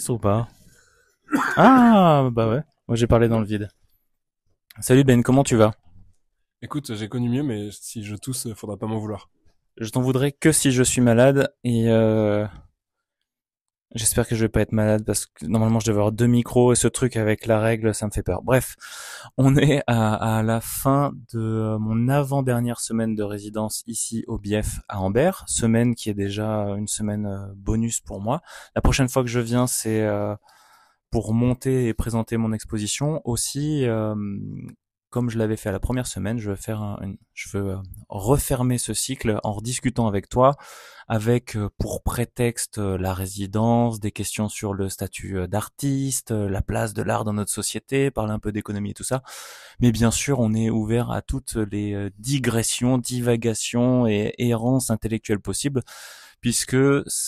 Ou pas? Ah, bah ouais. Moi, j'ai parlé dans le vide. Salut Ben, comment tu vas? Écoute, j'ai connu mieux, mais si je tousse, faudra pas m'en vouloir. Je t'en voudrais que si je suis malade et j'espère que je vais pas être malade parce que normalement je devais avoir deux micros et ce truc avec la règle, ça me fait peur. Bref, on est à la fin de mon avant-dernière semaine de résidence ici au Bief à Ambert, semaine qui est déjà une semaine bonus pour moi. La prochaine fois que je viens, c'est pour monter et présenter mon exposition. Aussi, comme je l'avais fait à la première semaine, je veux refermer ce cycle en rediscutant avec toi, avec pour prétexte la résidence, des questions sur le statut d'artiste, la place de l'art dans notre société, parler un peu d'économie et tout ça. Mais bien sûr, on est ouvert à toutes les digressions, divagations et errances intellectuelles possibles, puisque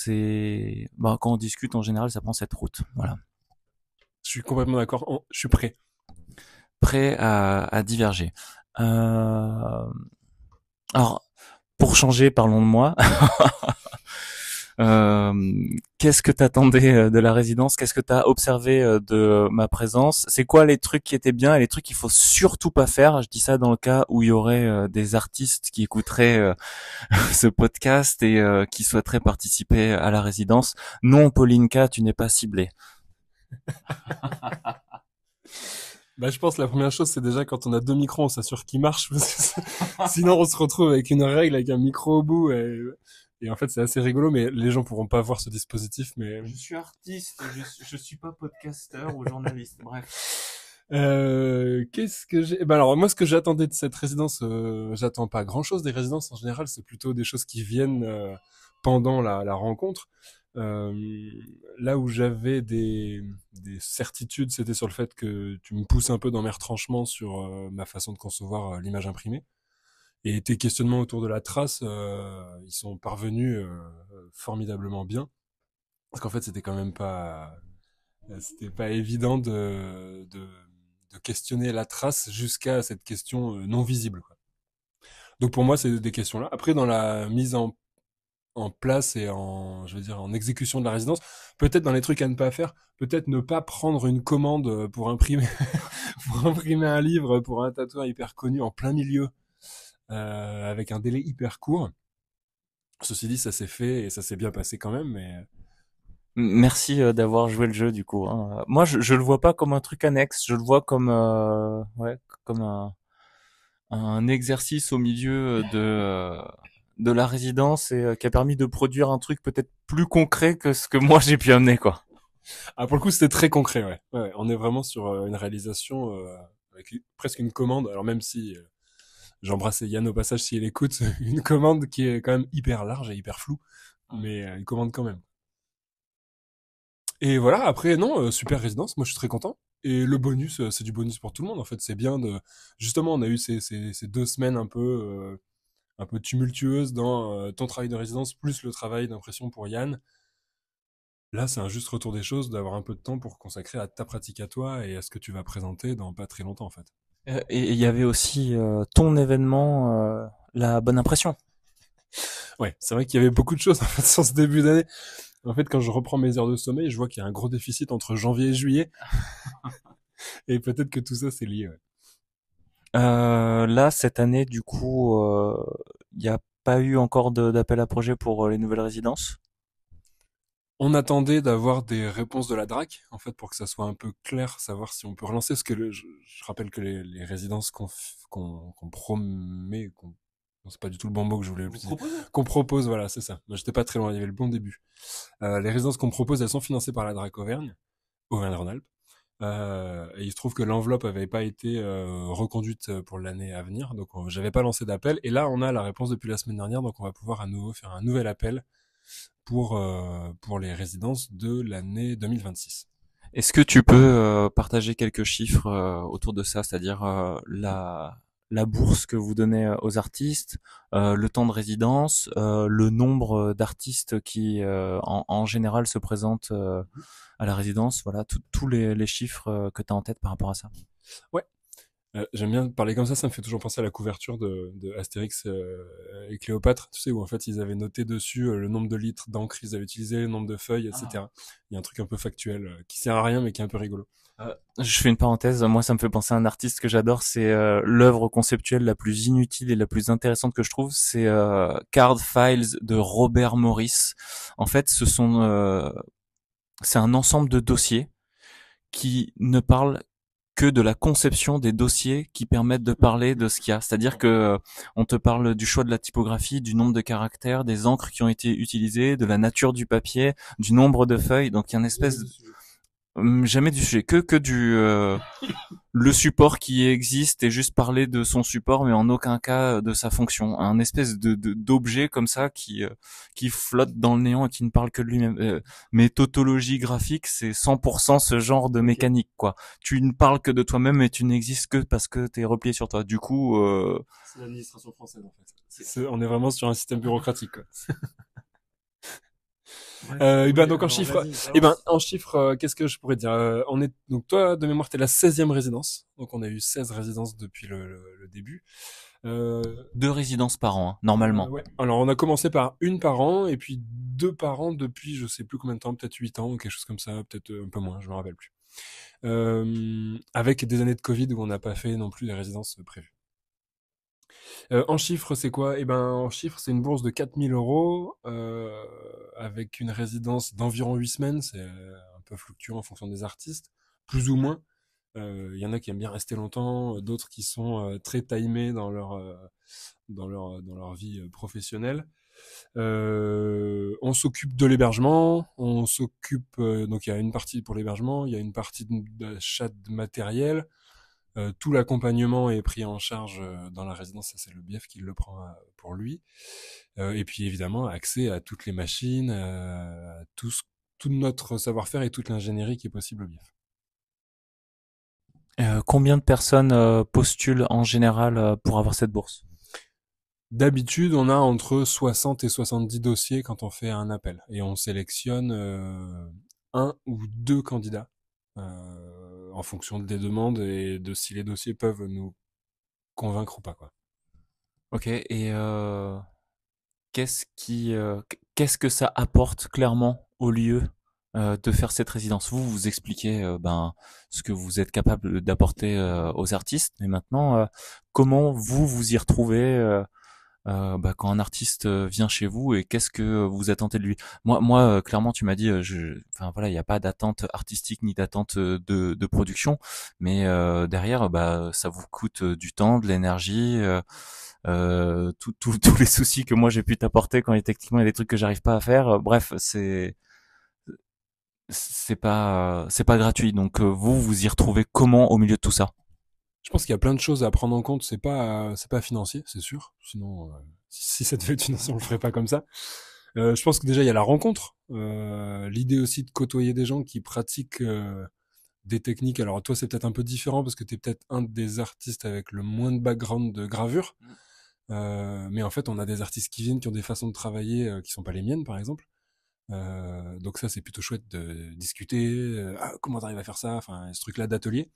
quand on discute en général, ça prend cette route. Voilà. Je suis complètement d'accord. Je suis prêt. Prêt à diverger. Euh, alors, pour changer, parlons de moi. Euh, Qu'est-ce que t'attendais de la résidence? Qu'est-ce que t'as observé de ma présence? C'est quoi les trucs qui étaient bien et les trucs qu'il faut surtout pas faire? Je dis ça dans le cas où il y aurait des artistes qui écouteraient ce podcast et qui souhaiteraient participer à la résidence. Non, Paulinka, tu n'es pas ciblée. Bah, je pense que la première chose, c'est déjà quand on a deux micros, on s'assure qu'ils marchent. Sinon, on se retrouve avec une règle, avec un micro au bout. Et en fait, c'est assez rigolo, mais les gens pourront pas voir ce dispositif. Mais Je suis artiste, je suis pas podcasteur ou journaliste. Bref. qu'est-ce que j'ai bah alors moi, ce que j'attendais de cette résidence, j'attends pas grand-chose des résidences en général. C'est plutôt des choses qui viennent pendant la rencontre. Euh, Là où j'avais des certitudes, c'était sur le fait que tu me pousses un peu dans mes retranchements sur ma façon de concevoir l'image imprimée. Et tes questionnements autour de la trace, ils sont parvenus formidablement bien. Parce qu'en fait, c'était pas évident de questionner la trace jusqu'à cette question non visible, quoi. Donc pour moi, c'est des questions-là. Après, dans la mise en place et je veux dire, en exécution de la résidence. Peut-être dans les trucs à ne pas faire, peut-être ne pas prendre une commande pour imprimer, pour imprimer un livre pour un tatoueur hyper connu en plein milieu, avec un délai hyper court. Ceci dit, ça s'est fait et ça s'est bien passé quand même, mais Merci d'avoir joué le jeu du coup, hein. Moi, je le vois pas comme un truc annexe, je le vois comme comme un exercice au milieu de la résidence et qui a permis de produire un truc peut-être plus concret que ce que moi j'ai pu amener quoi. ah, pour le coup, c'était très concret, ouais. Ouais, on est vraiment sur une réalisation avec presque une commande. Alors même si j'embrasse Yann au passage s'il écoute, une commande qui est quand même hyper large et hyper floue, mais une commande quand même. Et voilà, après, non, super résidence, moi je suis très content. Et le bonus, c'est du bonus pour tout le monde, en fait. C'est bien de... Justement, on a eu ces deux semaines un peu tumultueuses dans ton travail de résidence, plus le travail d'impression pour Yann. Là, c'est un juste retour des choses, d'avoir un peu de temps pour consacrer à ta pratique à toi et à ce que tu vas présenter dans pas très longtemps, en fait. Et il y avait aussi ton événement, la bonne impression. Ouais, c'est vrai qu'il y avait beaucoup de choses, en fait, sur ce début d'année. En fait, quand je reprends mes heures de sommeil, je vois qu'il y a un gros déficit entre janvier et juillet. Et peut-être que tout ça, c'est lié, ouais. Là cette année du coup, il n'y a pas eu encore d'appel à projet pour les nouvelles résidences. On attendait d'avoir des réponses de la DRAC, en fait, pour que ça soit un peu clair, savoir si on peut relancer, parce que je rappelle que les résidences qu'on promet, non, c'est pas du tout le bon mot que je voulais Vous utiliser, proposez? qu'on propose, voilà, c'est ça. Moi, j'étais pas très loin, il y avait le bon début. Les résidences qu'on propose, elles sont financées par la DRAC Auvergne-Rhône-Alpes. Et il se trouve que l'enveloppe avait pas été reconduite pour l'année à venir, donc j'avais pas lancé d'appel. Et là, on a la réponse depuis la semaine dernière, donc on va pouvoir à nouveau faire un nouvel appel pour les résidences de l'année 2026. Est-ce que tu peux partager quelques chiffres autour de ça, c'est-à-dire la bourse que vous donnez aux artistes, le temps de résidence, le nombre d'artistes qui en général se présentent à la résidence, voilà, tous les chiffres que tu as en tête par rapport à ça. Ouais. J'aime bien parler comme ça me fait toujours penser à la couverture de Astérix et Cléopâtre, tu sais, où en fait ils avaient noté dessus le nombre de litres d'encre qu'ils avaient utilisé, le nombre de feuilles, etc. Il y a un truc un peu factuel qui sert à rien mais qui est un peu rigolo. Je fais une parenthèse, moi ça me fait penser à un artiste que j'adore, c'est l'œuvre conceptuelle la plus inutile et la plus intéressante que je trouve, c'est Card Files de Robert Morris. En fait, c'est un ensemble de dossiers qui ne parlent que de la conception des dossiers qui permettent de parler de ce qu'il y a. C'est-à-dire que on te parle du choix de la typographie, du nombre de caractères, des encres qui ont été utilisées, de la nature du papier, du nombre de feuilles. Donc il y a une espèce jamais du sujet, que du le support qui existe et juste parler de son support, mais en aucun cas de sa fonction. Un espèce d'objet comme ça qui flotte dans le néant et qui ne parle que de lui-même. Mais tautologie graphique, c'est 100% ce genre de Ok. mécanique, quoi. Tu ne parles que de toi-même et tu n'existes que parce que t'es replié sur toi. Du coup, C'est l'administration française en fait. On est vraiment sur un système bureaucratique, quoi. Et ben donc en chiffres, qu'est-ce que je pourrais dire On est donc toi de mémoire t'es la 16e résidence, donc on a eu 16 résidences depuis le début. Euh, 2 résidences par an, hein, normalement. ouais. Alors on a commencé par une par an et puis deux par an depuis je sais plus combien de temps, peut-être 8 ans ou quelque chose comme ça, peut-être un peu moins, je me rappelle plus. Avec des années de Covid où on n'a pas fait non plus les résidences prévues. En chiffres, c'est quoi? Eh ben, en chiffres, c'est une bourse de 4 000 euros, avec une résidence d'environ 8 semaines. C'est un peu fluctuant en fonction des artistes, plus ou moins. Il y en a qui aiment bien rester longtemps, d'autres qui sont très timés dans leur vie professionnelle. On s'occupe de l'hébergement, on s'occupe donc il y a une partie pour l'hébergement, il y a une partie d'achat de matériel, tout l'accompagnement est pris en charge dans la résidence, ça c'est le BIEF qui le prend pour lui. Et puis évidemment, accès à toutes les machines, à tout notre savoir-faire et toute l'ingénierie qui est possible au BIEF. Combien de personnes postulent en général pour avoir cette bourse? D'habitude, on a entre 60 et 70 dossiers quand on fait un appel. Et on sélectionne un ou deux candidats en fonction des demandes et de si les dossiers peuvent nous convaincre ou pas, quoi. Ok, et qu'est-ce que ça apporte clairement au lieu de faire cette résidence? Vous expliquez ce que vous êtes capable d'apporter aux artistes, mais maintenant comment vous y retrouvez quand un artiste vient chez vous et qu'est-ce que vous attendez de lui? Moi clairement tu m'as dit enfin voilà il n'y a pas d'attente artistique ni d'attente de production, mais derrière ça vous coûte du temps, de l'énergie. Tous les soucis que moi j'ai pu t'apporter quand techniquement il y a des trucs que j'arrive pas à faire. Bref, c'est pas gratuit. Donc vous y retrouvez comment au milieu de tout ça? Je pense qu'il y a plein de choses à prendre en compte. C'est pas financier, c'est sûr. Sinon, si ça devait être financier, on le ferait pas comme ça. Je pense que déjà il y a la rencontre, l'idée aussi de côtoyer des gens qui pratiquent des techniques. Alors toi, c'est peut-être un peu différent parce que tu es peut-être un des artistes avec le moins de background de gravure. Mais en fait, on a des artistes qui viennent, qui ont des façons de travailler qui sont pas les miennes, par exemple. Donc ça, c'est plutôt chouette de discuter. Comment t'arrives à faire ça? Enfin, ce truc-là d'atelier.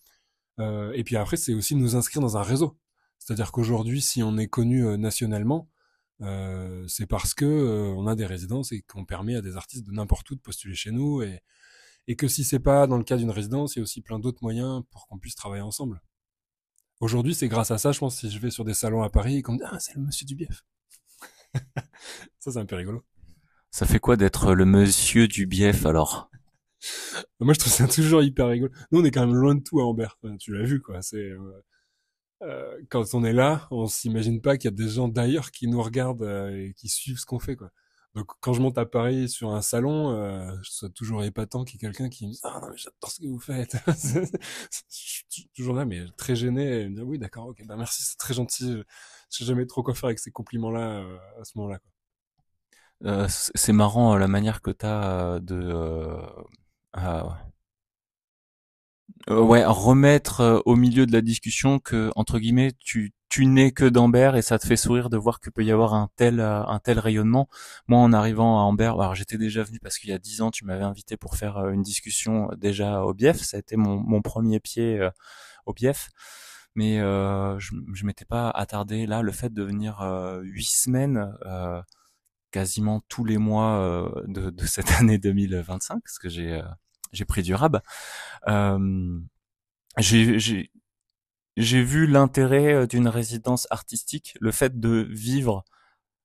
Et puis après, c'est aussi de nous inscrire dans un réseau. C'est-à-dire qu'aujourd'hui, si on est connu nationalement, c'est parce que on a des résidences et qu'on permet à des artistes de n'importe où de postuler chez nous. Et que si c'est pas dans le cas d'une résidence, il y a aussi plein d'autres moyens pour qu'on puisse travailler ensemble. Aujourd'hui, c'est grâce à ça, je pense, si je vais sur des salons à Paris et qu'on me dit ah c'est le monsieur du bief. Ça, c'est un peu rigolo. Ça fait quoi d'être le monsieur du bief alors? Moi, je trouve ça toujours hyper rigolo. Nous, on est quand même loin de tout à Ambert. Enfin, tu l'as vu, quoi. Quand on est là, on s'imagine pas qu'il y a des gens d'ailleurs qui nous regardent et qui suivent ce qu'on fait, quoi. Donc, quand je monte à Paris sur un salon, je trouve ça toujours épatant qu'il y ait quelqu'un qui me dise ah non mais j'adore ce que vous faites. Je suis toujours là, mais très gêné. Et me dire oui, d'accord, ok, bah merci, c'est très gentil. Je sais jamais trop quoi faire avec ces compliments-là à ce moment-là, quoi. C'est marrant la manière que t'as euh, ouais, remettre au milieu de la discussion que entre guillemets tu n'es que d'Ambert et ça te fait sourire de voir que peut y avoir un tel rayonnement. Moi, en arrivant à Ambert, alors j'étais déjà venu parce qu'il y a 10 ans, tu m'avais invité pour faire une discussion déjà au Bief. Ça a été mon premier pied au Bief. mais je m'étais pas attardé là. Le fait de venir 8 semaines, quasiment tous les mois de cette année 2025, parce que j'ai pris du rab. Euh, j'ai j'ai j'ai vu l'intérêt d'une résidence artistique, le fait de vivre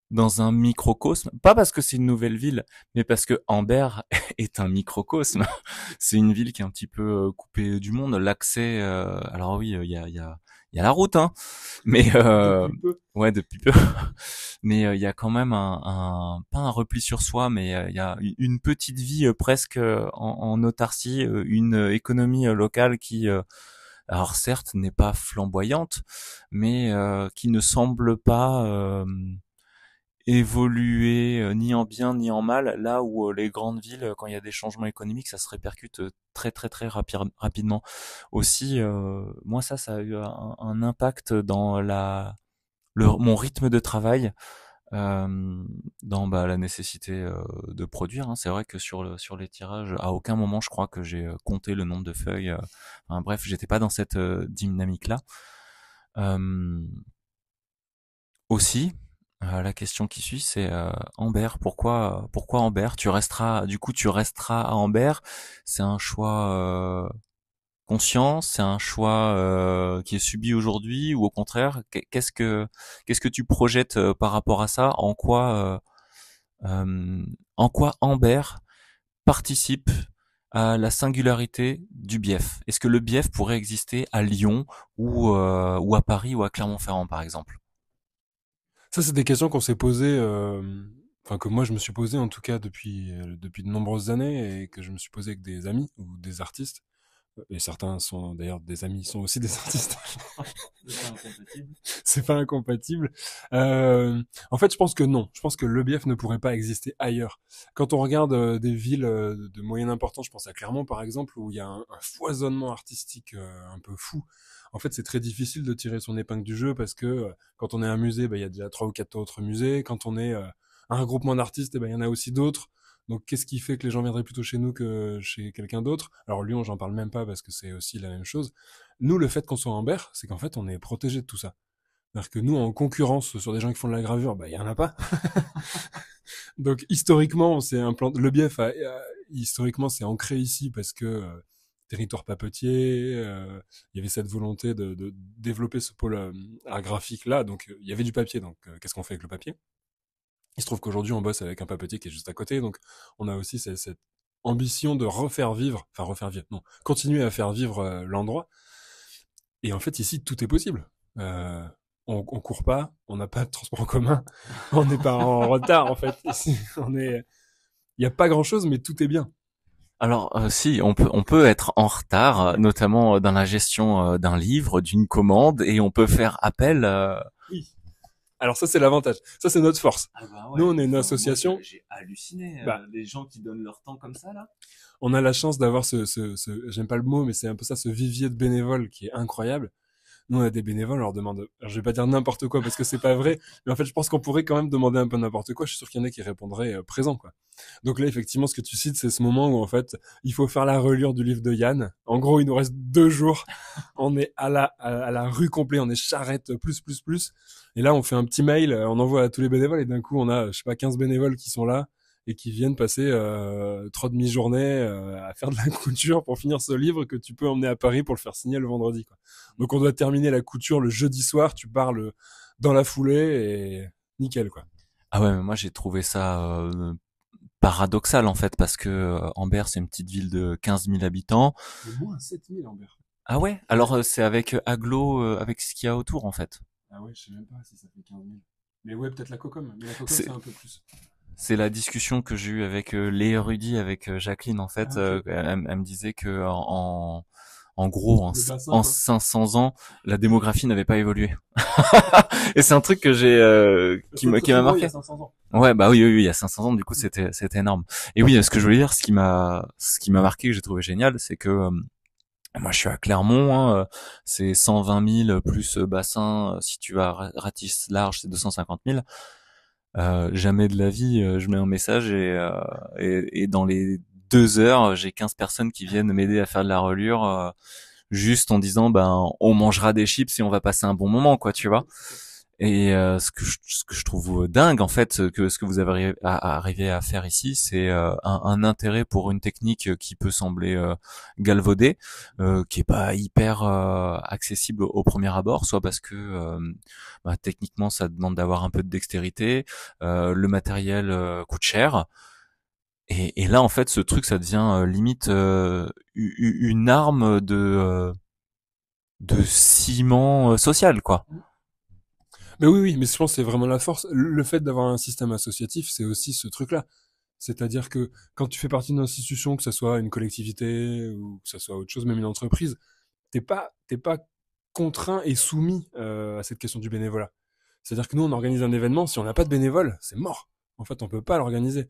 dans un microcosme, pas parce que c'est une nouvelle ville, mais parce que Amber est un microcosme. C'est une ville qui est un petit peu coupée du monde. L'accès, alors oui, il y a la route, hein, mais Depuis peu. ouais, depuis peu. Mais il y a quand même pas un repli sur soi, mais il y a une petite vie presque en autarcie, une économie locale qui, alors certes, n'est pas flamboyante, mais qui ne semble pas évoluer ni en bien ni en mal, là où les grandes villes, quand il y a des changements économiques, ça se répercute très très très rapidement. Aussi, moi ça a eu un impact dans mon rythme de travail, dans la nécessité de produire. Hein. C'est vrai que sur les tirages, à aucun moment je crois que j'ai compté le nombre de feuilles. Enfin, bref, j'étais pas dans cette dynamique-là. Euh, Aussi, la question qui suit, c'est Amber. Pourquoi Amber? Tu resteras à Amber. C'est un choix conscient, c'est un choix qui est subi aujourd'hui, ou au contraire, qu'est-ce que tu projettes par rapport à ça? En quoi Amber participe à la singularité du bief? Est-ce que le bief pourrait exister à Lyon ou à Paris ou à Clermont-Ferrand, par exemple? Ça, c'est des questions qu'on s'est posées, enfin que moi je me suis posé en tout cas depuis de nombreuses années et que je me suis posé avec des amis ou des artistes. Et certains sont d'ailleurs des amis, sont aussi des artistes. C'est incompatible. C'est pas incompatible. En fait, je pense que non. Je pense que le bief ne pourrait pas exister ailleurs. Quand on regarde des villes de moyenne importance, je pense à Clermont par exemple, où il y a un foisonnement artistique un peu fou. En fait, c'est très difficile de tirer son épingle du jeu parce que quand on est un musée, bah, il y a déjà trois ou quatre autres musées. Quand on est un regroupement d'artistes, eh ben, il y en a aussi d'autres. Donc, qu'est-ce qui fait que les gens viendraient plutôt chez nous que chez quelqu'un d'autre? Alors, Lyon, j'en parle même pas parce que c'est aussi la même chose. Nous, le fait qu'on soit en Berre, c'est qu'en fait, on est protégé de tout ça. C'est-à-dire que nous, en concurrence sur des gens qui font de la gravure, bah, il y en a pas. Donc, historiquement, c'est un plan, le bief, historiquement, c'est ancré ici parce que, territoire papetier, il y avait cette volonté de développer ce pôle art graphique là, donc il y avait du papier, donc qu'est-ce qu'on fait avec le papier? Il se trouve qu'aujourd'hui on bosse avec un papetier qui est juste à côté, donc on a aussi cette ambition de refaire vivre, non, continuer à faire vivre l'endroit. Et en fait, ici, tout est possible. Euh, on court pas, on n'a pas de transport en commun, on n'est pas en retard en fait. Ici, il y a pas grand chose, mais tout est bien. Alors si, on peut être en retard, notamment dans la gestion d'un livre, d'une commande, et on peut faire appel. Oui. Alors ça, c'est l'avantage. Ça, c'est notre force. Ah bah Nous, ouais. on est une Enfin, moi association. j'ai halluciné Bah, les gens qui donnent leur temps comme ça là. on a la chance d'avoir j'aime pas le mot, mais c'est un peu ça, ce vivier de bénévoles qui est incroyable. Nous, on a des bénévoles, on leur demande, alors je vais pas dire n'importe quoi parce que c'est pas vrai, mais en fait, je pense qu'on pourrait quand même demander un peu n'importe quoi. Je suis sûr qu'il y en a qui répondraient présent, quoi. Donc là, effectivement, ce que tu cites, c'est ce moment où, en fait, il faut faire la relure du livre de Yann. En gros, il nous reste 2 jours. On est à la rue complète, on est charrette plus. Et là, on fait un petit mail, on envoie à tous les bénévoles et d'un coup, on a, je sais pas, 15 bénévoles qui sont là et qui viennent passer 3 demi-journées à faire de la couture pour finir ce livre que tu peux emmener à Paris pour le faire signer le vendredi, quoi. Donc on doit terminer la couture le jeudi soir, tu parles dans la foulée et nickel, quoi. Ah ouais, mais moi j'ai trouvé ça paradoxal en fait, parce que Amber c'est une petite ville de 15 000 habitants. Au moins 7000 Ambert. Ah ouais? Alors c'est avec Aglo, avec ce qu'il y a autour en fait. Ah ouais, je sais même pas si ça fait 15 000. Mais ouais, peut-être la Cocom. Mais la Cocom, C'est c'est un peu plus. c'est la discussion que j'ai eue avec Léa Rudy, avec Jacqueline en fait. Ah ok. Elle me disait que en gros Le bassin, en quoi. 500 ans, la démographie n'avait pas évolué. Et c'est un truc que qui m'a Gros, il y a marqué. 500 ans. Ouais, bah oui, il y a 500 ans, du coup, c'était énorme. Et oui, ce que je voulais dire, ce qui m'a marqué, que j'ai trouvé génial, c'est que moi, je suis à Clermont, hein, c'est 120 000 plus bassin. Si tu vas ratisse large, c'est 250 000. Jamais de la vie, je mets un message et dans les 2 heures, j'ai 15 personnes qui viennent m'aider à faire de la reliure. juste en disant ben on mangera des chips et on va passer un bon moment, quoi, tu vois. Et ce que je trouve dingue en fait, que ce que vous avez arrivé à faire ici, c'est un intérêt pour une technique qui peut sembler galvaudée, qui est pas hyper accessible au premier abord, soit parce que bah, techniquement ça demande d'avoir un peu de dextérité, le matériel coûte cher. Et là, en fait, ce truc, ça devient limite une arme de ciment social, quoi. Mais oui, oui, mais je pense que c'est vraiment la force. Le fait d'avoir un système associatif, c'est aussi ce truc-là. C'est-à-dire que quand tu fais partie d'une institution, que ce soit une collectivité ou que ce soit autre chose, même une entreprise, t'es pas contraint et soumis à cette question du bénévolat. C'est-à-dire que nous, on organise un événement, si on n'a pas de bénévoles, c'est mort. En fait, on peut pas l'organiser.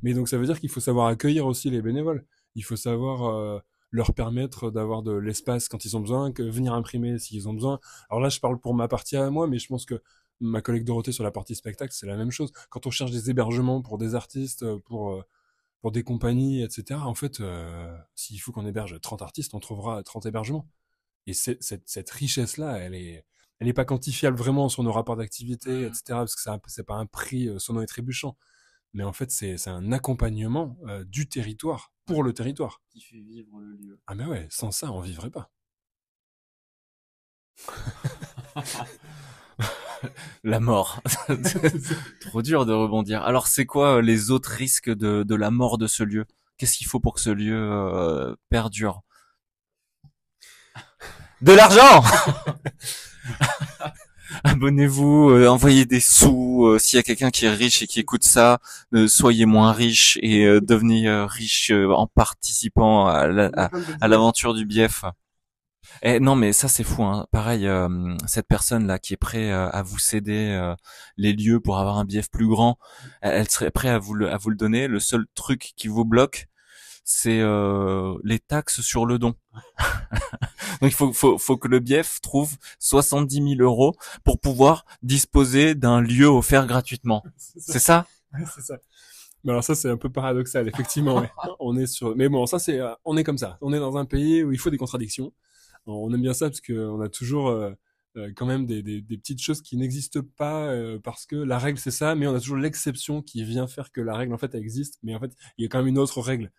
Mais donc ça veut dire qu'il faut savoir accueillir aussi les bénévoles. Il faut savoir leur permettre d'avoir de l'espace quand ils ont besoin, que venir imprimer s'ils ont besoin. Alors là, je parle pour ma partie à moi, mais je pense que ma collègue Dorothée sur la partie spectacle, c'est la même chose. Quand on cherche des hébergements pour des artistes, pour des compagnies, etc., en fait, s'il faut qu'on héberge 30 artistes, on trouvera 30 hébergements. Et cette richesse-là, elle est pas quantifiable vraiment sur nos rapports d'activité, etc., parce que c'est pas un prix sonnant et trébuchant. Mais en fait, c'est un accompagnement du territoire pour le territoire. Qui fait vivre le lieu. Ah mais ouais, sans ça, on vivrait pas. La mort. Trop dur de rebondir. Alors, c'est quoi les autres risques de la mort de ce lieu? Qu'est-ce qu'il faut pour que ce lieu perdure? De l'argent. Abonnez-vous, envoyez des sous. S'il y a quelqu'un qui est riche et qui écoute ça, soyez moins riche et devenez riche en participant à l'aventure du bief. Eh, non, mais ça c'est fou, hein. Pareil, cette personne là qui est prête à vous céder les lieux pour avoir un bief plus grand, elle serait prête à vous le donner. Le seul truc qui vous bloque, c'est les taxes sur le don. Donc faut que le bief trouve 70 000 euros pour pouvoir disposer d'un lieu offert gratuitement. C'est ça? Ouais, c'est ça. Mais alors ça, c'est un peu paradoxal, effectivement. Ouais. On est sur, mais bon, ça c'est, on est comme ça. On est dans un pays où il faut des contradictions. On aime bien ça parce qu'on a toujours quand même des petites choses qui n'existent pas parce que la règle c'est ça, mais on a toujours l'exception qui vient faire que la règle en fait elle existe, mais en fait il y a quand même une autre règle.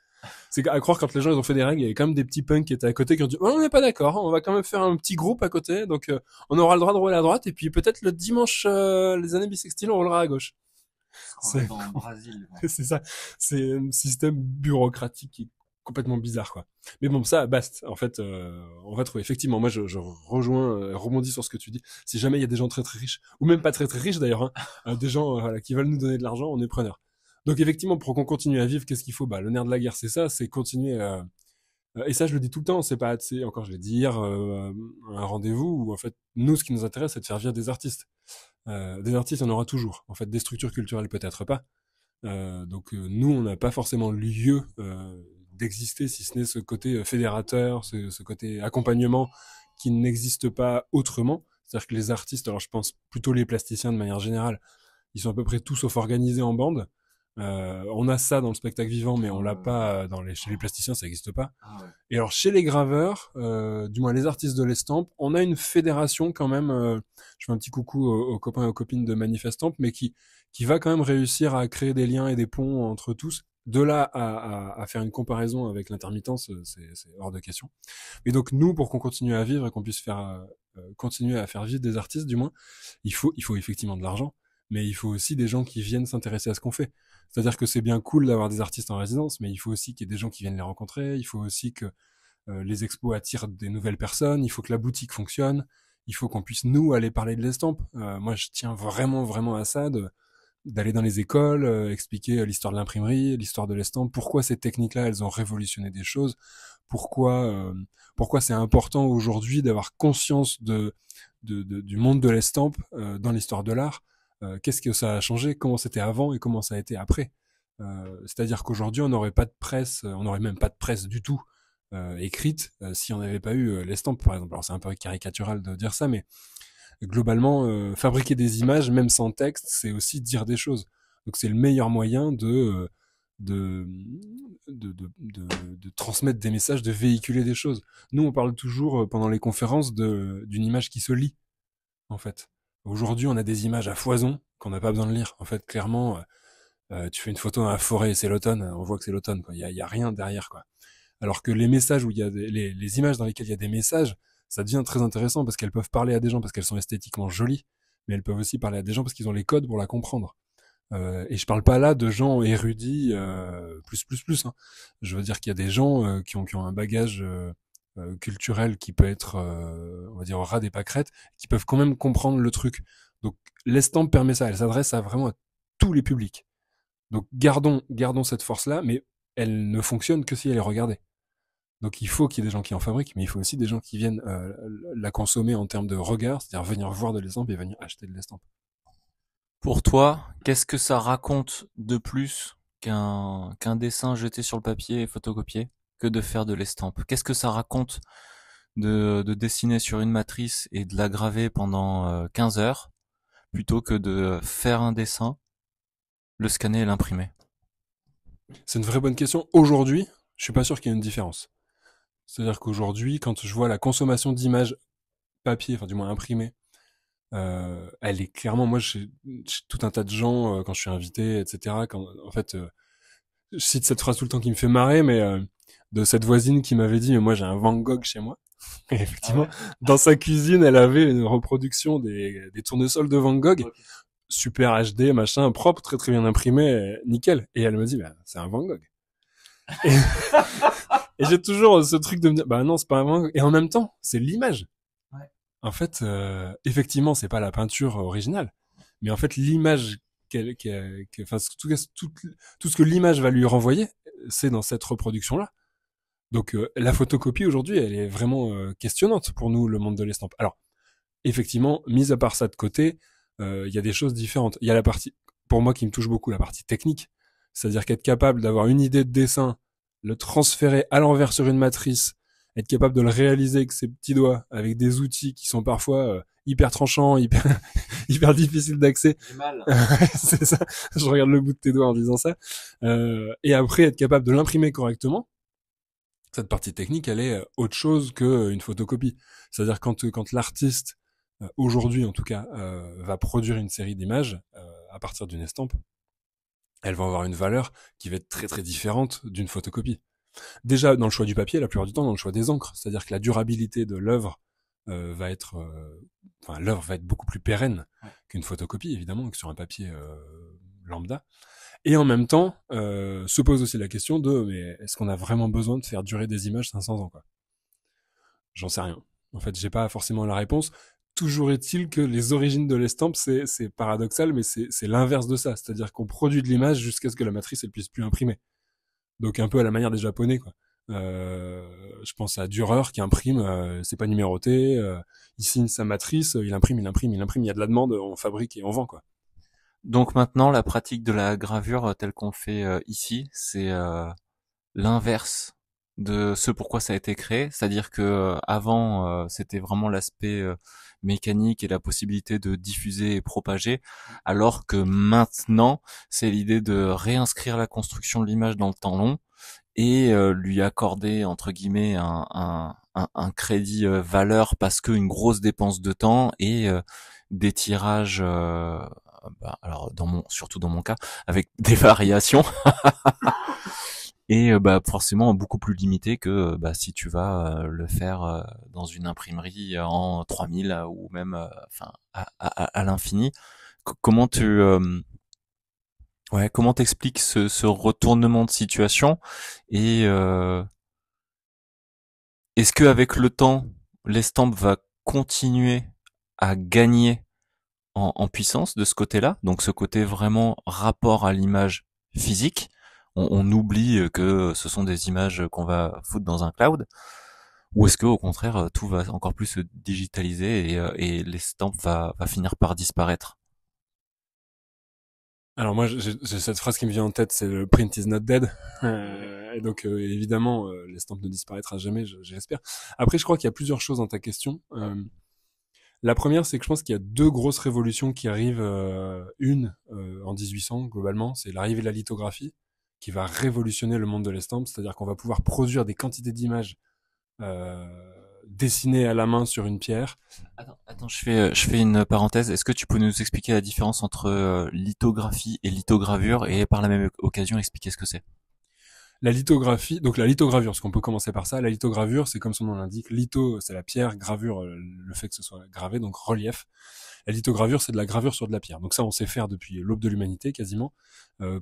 C'est à croire quand les gens ils ont fait des règles, il y avait quand même des petits punks qui étaient à côté qui ont dit oh, on n'est pas d'accord, on va quand même faire un petit groupe à côté, donc on aura le droit de rouler à droite et puis peut-être le dimanche les années bissextiles on roulera à gauche. C'est c'est ça, c'est un système bureaucratique qui est complètement bizarre quoi. Mais bon ça basta. En fait on va trouver effectivement moi je rejoins rebondis sur ce que tu dis. Si jamais il y a des gens très très riches ou même pas très très riches d'ailleurs hein, des gens voilà, qui veulent nous donner de l'argent, on est preneur. Donc effectivement, pour qu'on continue à vivre, qu'est-ce qu'il faut? Bah, le nerf de la guerre, c'est ça, c'est continuer à... Et ça, je le dis tout le temps, c'est pas, c'est encore, je vais dire, un rendez-vous où en fait, nous, ce qui nous intéresse, c'est de faire vivre des artistes. Des artistes, on en aura toujours. En fait, des structures culturelles, peut-être pas. Donc nous, on n'a pas forcément lieu d'exister, si ce n'est ce côté fédérateur, ce côté accompagnement qui n'existe pas autrement. C'est-à-dire que les artistes, alors je pense plutôt les plasticiens de manière générale, ils sont à peu près tous sauf organisés en bande. On a ça dans le spectacle vivant, mais on l'a pas chez les plasticiens, ça n'existe pas. Ah ouais. Et alors chez les graveurs, du moins les artistes de l'estampe, on a une fédération quand même. Je fais un petit coucou aux copains et aux copines de Manifestamp, mais qui va quand même réussir à créer des liens et des ponts entre tous. De là à faire une comparaison avec l'intermittence, c'est hors de question. Et donc nous, pour qu'on continue à vivre et qu'on puisse faire continuer à faire vivre des artistes, du moins, il faut effectivement de l'argent, mais il faut aussi des gens qui viennent s'intéresser à ce qu'on fait. C'est-à-dire que c'est bien cool d'avoir des artistes en résidence, mais il faut aussi qu'il y ait des gens qui viennent les rencontrer, il faut aussi que les expos attirent des nouvelles personnes, il faut que la boutique fonctionne, il faut qu'on puisse nous aller parler de l'estampe. Moi, je tiens vraiment vraiment à ça, d'aller dans les écoles, expliquer l'histoire de l'imprimerie, l'histoire de l'estampe, pourquoi ces techniques-là, elles ont révolutionné des choses, pourquoi pourquoi c'est important aujourd'hui d'avoir conscience du monde de l'estampe dans l'histoire de l'art. Qu'est-ce que ça a changé, comment c'était avant et comment ça a été après. C'est-à-dire qu'aujourd'hui, on n'aurait pas de presse, on n'aurait même pas de presse du tout écrite si on n'avait pas eu l'estampe, par exemple. Alors c'est un peu caricatural de dire ça, mais globalement, fabriquer des images, même sans texte, c'est aussi dire des choses. Donc c'est le meilleur moyen de, de transmettre des messages, de véhiculer des choses. Nous, on parle toujours pendant les conférences d'une image qui se lit, en fait. Aujourd'hui, on a des images à foison qu'on n'a pas besoin de lire. En fait, clairement, tu fais une photo dans la forêt et c'est l'automne, on voit que c'est l'automne, quoi. Il y a rien derrière, quoi. Alors que les messages où il y a les images dans lesquelles il y a des messages, ça devient très intéressant parce qu'elles peuvent parler à des gens parce qu'elles sont esthétiquement jolies, mais elles peuvent aussi parler à des gens parce qu'ils ont les codes pour la comprendre. Et je parle pas là de gens érudits plus. Hein. Je veux dire qu'il y a des gens qui ont un bagage culturel qui peut être, on va dire, au ras des pâquerettes, qui peuvent quand même comprendre le truc. Donc l'estampe permet ça. Elle s'adresse à vraiment à tous les publics. Donc gardons cette force-là, mais elle ne fonctionne que si elle est regardée. Donc il faut qu'il y ait des gens qui en fabriquent, mais il faut aussi des gens qui viennent la consommer en termes de regard, c'est-à-dire venir voir de l'estampe et venir acheter de l'estampe. Pour toi, qu'est-ce que ça raconte de plus qu'un dessin jeté sur le papier et photocopié que de faire de l'estampe? Qu'est-ce que ça raconte de dessiner sur une matrice et de la graver pendant 15 heures plutôt que de faire un dessin, le scanner et l'imprimer? C'est une vraie bonne question. Aujourd'hui, je suis pas sûr qu'il y ait une différence. C'est-à-dire qu'aujourd'hui, quand je vois la consommation d'images papier, enfin du moins imprimées, elle est clairement, moi, j'ai tout un tas de gens quand je suis invité, etc. Quand, en fait, je cite cette phrase tout le temps qui me fait marrer, mais de cette voisine qui m'avait dit, mais moi j'ai un Van Gogh chez moi. Et Ah effectivement, ouais? dans sa cuisine, elle avait une reproduction des tournesols de Van Gogh, Ok. super HD, machin, propre, très très bien imprimé, nickel. Et elle me dit, bah, c'est un Van Gogh. Et, et j'ai toujours ce truc de me dire, bah non, c'est pas un Van Gogh. Et en même temps, c'est l'image. Ouais. En fait, effectivement, c'est pas la peinture originale, mais en fait, l'image enfin, tout ce que l'image va lui renvoyer, c'est dans cette reproduction-là. Donc, la photocopie aujourd'hui, elle est vraiment questionnante pour nous, le monde de l'estampe. Alors, effectivement, mis à part ça de côté, il y a des choses différentes. Il y a la partie, pour moi, qui me touche beaucoup, la partie technique, c'est-à-dire qu'être capable d'avoir une idée de dessin, le transférer à l'envers sur une matrice, être capable de le réaliser avec ses petits doigts, avec des outils qui sont parfois hyper tranchants, hyper hyper difficiles d'accès. J'ai mal. C'est ça. Je regarde le bout de tes doigts en disant ça. Et après, être capable de l'imprimer correctement. Cette partie technique, elle est autre chose qu'une photocopie. C'est-à-dire quand l'artiste, aujourd'hui en tout cas, va produire une série d'images à partir d'une estampe, elles vont avoir une valeur qui va être très très différente d'une photocopie. Déjà dans le choix du papier, la plupart du temps dans le choix des encres, c'est-à-dire que la durabilité de l'œuvre va être, enfin l'œuvre va être beaucoup plus pérenne qu'une photocopie évidemment, que sur un papier lambda. Et en même temps, se pose aussi la question de mais est-ce qu'on a vraiment besoin de faire durer des images 500 ans quoi? J'en sais rien. En fait, j'ai pas forcément la réponse. Toujours est-il que les origines de l'estampe, c'est paradoxal, mais c'est l'inverse de ça. C'est-à-dire qu'on produit de l'image jusqu'à ce que la matrice elle puisse plus imprimer. Donc un peu à la manière des Japonais, quoi. Je pense à Dürer qui imprime, c'est pas numéroté, il signe sa matrice, il imprime, il y a de la demande, on fabrique et on vend, quoi. Donc maintenant, la pratique de la gravure telle qu'on le fait ici, c'est l'inverse de ce pourquoi ça a été créé, c'est-à-dire que avant c'était vraiment l'aspect mécanique et la possibilité de diffuser et propager, alors que maintenant c'est l'idée de réinscrire la construction de l'image dans le temps long et lui accorder entre guillemets un crédit valeur parce qu'une grosse dépense de temps et des tirages alors surtout dans mon cas avec des variations et bah forcément beaucoup plus limité que bah si tu vas le faire dans une imprimerie en 3000 ou même enfin à l'infini. Comment tu comment t'expliques ce retournement de situation et est-ce que avec le temps l'estampe va continuer à gagner en puissance de ce côté-là, donc ce côté vraiment rapport à l'image physique. On oublie que ce sont des images qu'on va foutre dans un cloud, ou est-ce que au contraire tout va encore plus se digitaliser et l'estampe va finir par disparaître? Alors moi, j'ai cette phrase qui me vient en tête, c'est le print is not dead. Et donc évidemment, l'estampe ne disparaîtra jamais, j'espère. Après, je crois qu'il y a plusieurs choses dans ta question. La première, c'est que je pense qu'il y a deux grosses révolutions qui arrivent. Une en 1800 globalement, c'est l'arrivée de la lithographie qui va révolutionner le monde de l'estampe, c'est-à-dire qu'on va pouvoir produire des quantités d'images euh, dessinées à la main sur une pierre. Attends, je fais une parenthèse. Est-ce que tu peux nous expliquer la différence entre lithographie et lithogravure et par la même occasion expliquer ce que c'est? La lithographie, donc la lithogravure, parce qu'on peut commencer par ça. La lithogravure, c'est comme son nom l'indique. Litho, c'est la pierre, gravure, le fait que ce soit gravé, donc relief. La lithogravure, c'est de la gravure sur de la pierre. Donc ça, on sait faire depuis l'aube de l'humanité, quasiment.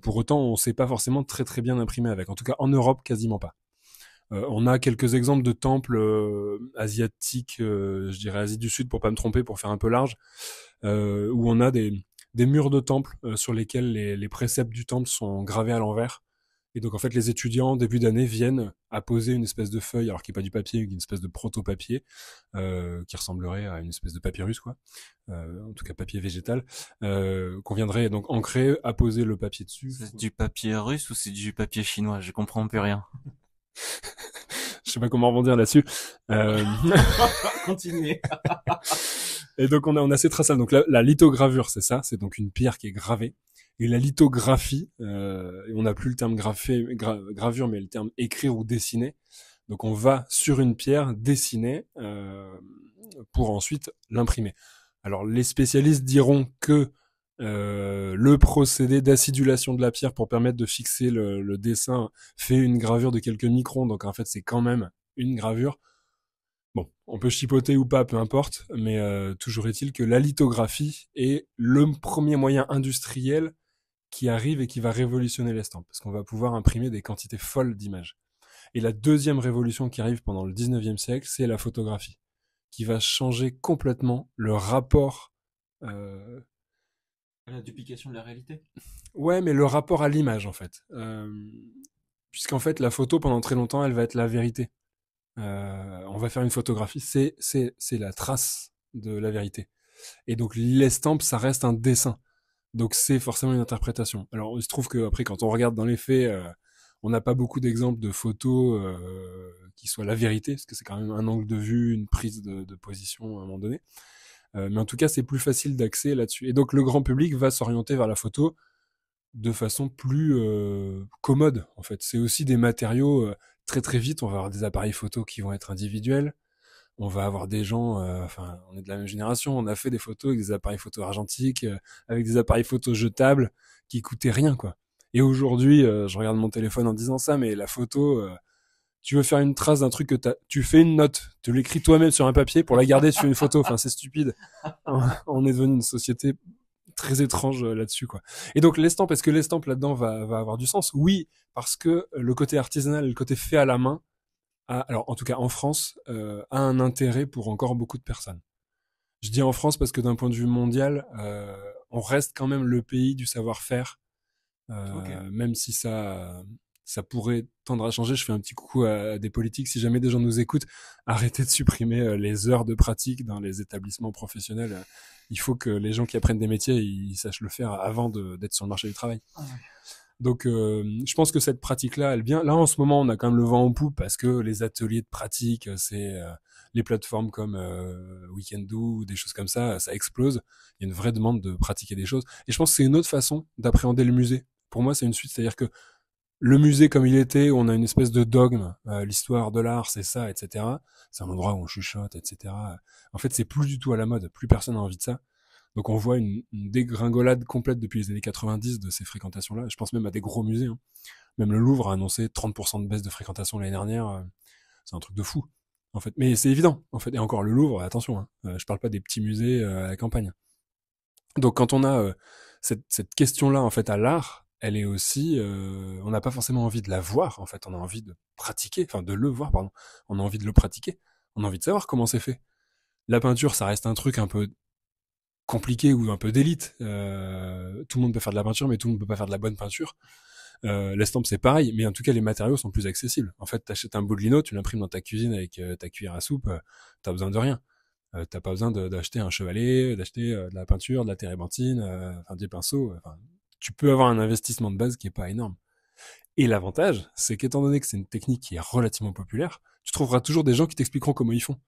Pour autant, on sait pas forcément très très bien imprimer avec. En tout cas, en Europe, quasiment pas. On a quelques exemples de temples asiatiques, je dirais Asie du Sud pour pas me tromper, pour faire un peu large, où on a des murs de temples sur lesquels les préceptes du temple sont gravés à l'envers. Et donc en fait les étudiants début d'année viennent apposer une espèce de feuille, alors qui n'est pas du papier, une espèce de proto-papier, qui ressemblerait à une espèce de papyrus quoi, en tout cas papier végétal, qu'on viendrait donc ancrer, apposer le papier dessus. C'est du papier russe ou c'est du papier chinois? Je comprends plus rien. Je sais pas comment rebondir là-dessus. Continuez. Et donc on a ces traces-là. Donc la lithogravure, c'est ça, c'est donc une pierre qui est gravée. Et la lithographie, on n'a plus le terme gravure, mais le terme écrire ou dessiner. Donc on va sur une pierre dessiner pour ensuite l'imprimer. Alors les spécialistes diront que le procédé d'acidulation de la pierre pour permettre de fixer le dessin fait une gravure de quelques microns, donc en fait c'est quand même une gravure. Bon, on peut chipoter ou pas, peu importe, mais toujours est-il que la lithographie est le premier moyen industriel qui arrive et qui va révolutionner l'estampe, parce qu'on va pouvoir imprimer des quantités folles d'images. Et la deuxième révolution qui arrive pendant le 19e siècle, c'est la photographie, qui va changer complètement le rapport... La duplication de la réalité. Ouais, mais le rapport à l'image, en fait. Puisqu'en fait, la photo, pendant très longtemps, elle va être la vérité. On va faire une photographie, c'est la trace de la vérité. Et donc, l'estampe, ça reste un dessin. Donc c'est forcément une interprétation. Alors il se trouve que après quand on regarde dans les faits, on n'a pas beaucoup d'exemples de photos qui soient la vérité, parce que c'est quand même un angle de vue, une prise de position à un moment donné. Mais en tout cas c'est plus facile d'accès là-dessus. Et donc le grand public va s'orienter vers la photo de façon plus commode en fait. C'est aussi des matériaux très très vite. On va avoir des appareils photo qui vont être individuels. On va avoir des gens, enfin, on est de la même génération, on a fait des photos avec des appareils photo argentiques, avec des appareils photo jetables qui coûtaient rien, quoi. Et aujourd'hui, je regarde mon téléphone en disant ça, mais la photo, tu veux faire une trace d'un truc que tu fais une note, tu l'écris toi-même sur un papier pour la garder sur une photo. Enfin, c'est stupide. On est devenu une société très étrange là-dessus, quoi. Et donc l'estampe, est-ce que l'estampe là-dedans va avoir du sens? Oui, parce que le côté artisanal, le côté fait à la main, alors en tout cas en France, a un intérêt pour encore beaucoup de personnes. Je dis en France parce que d'un point de vue mondial, on reste quand même le pays du savoir-faire, Okay. même si ça pourrait tendre à changer. Je fais un petit coucou à des politiques, si jamais des gens nous écoutent, arrêtez de supprimer les heures de pratique dans les établissements professionnels. Il faut que les gens qui apprennent des métiers, ils sachent le faire avant d'être sur le marché du travail. Ah ouais. Donc, je pense que cette pratique-là, elle vient. Là, en ce moment, on a quand même le vent en poupe parce que les ateliers de pratique, c'est les plateformes comme Weekendoo, des choses comme ça explose. Il y a une vraie demande de pratiquer des choses. Et je pense que c'est une autre façon d'appréhender le musée. Pour moi, c'est une suite, c'est-à-dire que le musée comme il était, où on a une espèce de dogme, l'histoire de l'art, c'est ça, etc. C'est un endroit où on chuchote, etc. En fait, c'est plus du tout à la mode. Plus personne n'a envie de ça. Donc on voit une dégringolade complète depuis les années 90 de ces fréquentations-là. Je pense même à des gros musées. Hein. Même le Louvre a annoncé 30% de baisse de fréquentation l'année dernière. C'est un truc de fou, en fait. Mais c'est évident, en fait. Et encore, le Louvre, attention, hein, je parle pas des petits musées à la campagne. Donc quand on a cette question-là, en fait, à l'art, elle est aussi... on n'a pas forcément envie de la voir, en fait. On a envie de pratiquer, enfin de le voir, pardon. On a envie de le pratiquer. On a envie de savoir comment c'est fait. La peinture, ça reste un truc un peu compliqué ou un peu d'élite. Tout le monde peut faire de la peinture, mais tout le monde peut pas faire de la bonne peinture. L'estampe, c'est pareil, mais en tout cas, les matériaux sont plus accessibles. En fait, t'achètes un bout de lino, tu l'imprimes dans ta cuisine avec ta cuillère à soupe, t'as besoin de rien. T'as pas besoin d'acheter un chevalet, d'acheter de la peinture, de la térébenthine, enfin des pinceaux. Tu peux avoir un investissement de base qui est pas énorme. Et l'avantage, c'est qu'étant donné que c'est une technique qui est relativement populaire, tu trouveras toujours des gens qui t'expliqueront comment ils font.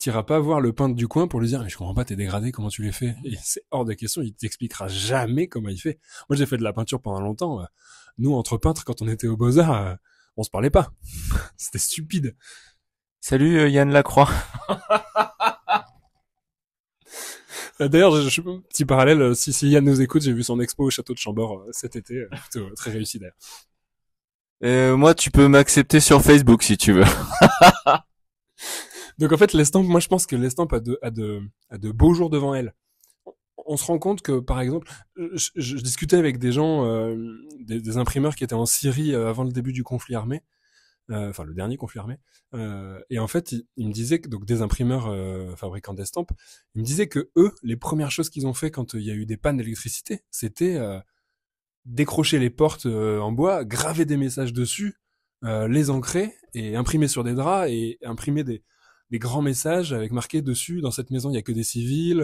t'iras pas voir le peintre du coin pour lui dire mais je comprends pas tes dégradés, comment tu les fais? Et c'est hors de question, il t'expliquera jamais comment il fait. Moi j'ai fait de la peinture pendant longtemps. Nous entre peintres quand on était aux Beaux-Arts, on se parlait pas. C'était stupide. Salut Yann Lacroix. D'ailleurs, petit parallèle, si Yann nous écoute, j'ai vu son expo au château de Chambord cet été, plutôt très réussi d'ailleurs. Moi, tu peux m'accepter sur Facebook si tu veux. Donc en fait, l'estampe, moi je pense que l'estampe a de beaux jours devant elle. On se rend compte que, par exemple, je discutais avec des gens, des imprimeurs qui étaient en Syrie avant le début du conflit armé, enfin le dernier conflit armé, et en fait, ils me disaient que donc des imprimeurs fabricants d'estampes, ils me disaient que eux, les premières choses qu'ils ont fait quand il y a eu des pannes d'électricité, c'était décrocher les portes en bois, graver des messages dessus, les ancrer et imprimer sur des draps et imprimer des grands messages avec marqué dessus dans cette maison il y a que des civils.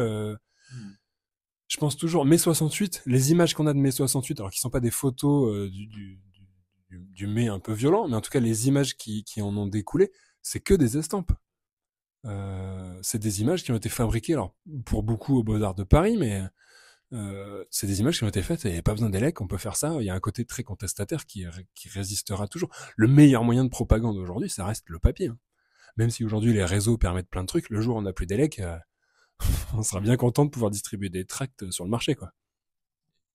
Je pense toujours mai 68, les images qu'on a de mai 68, alors qui sont pas des photos du mai un peu violent, mais en tout cas les images qui en ont découlé, c'est que des estampes. C'est des images qui ont été fabriquées, alors pour beaucoup aux Beaux-Arts de Paris, mais c'est des images qui ont été faites et il n'y a pas besoin d'élec, on peut faire ça. Il y a un côté très contestataire qui résistera toujours. Le meilleur moyen de propagande aujourd'hui, ça reste le papier. Hein. Même si aujourd'hui les réseaux permettent plein de trucs, le jour où on n'a plus d'élec, on sera bien content de pouvoir distribuer des tracts sur le marché, quoi.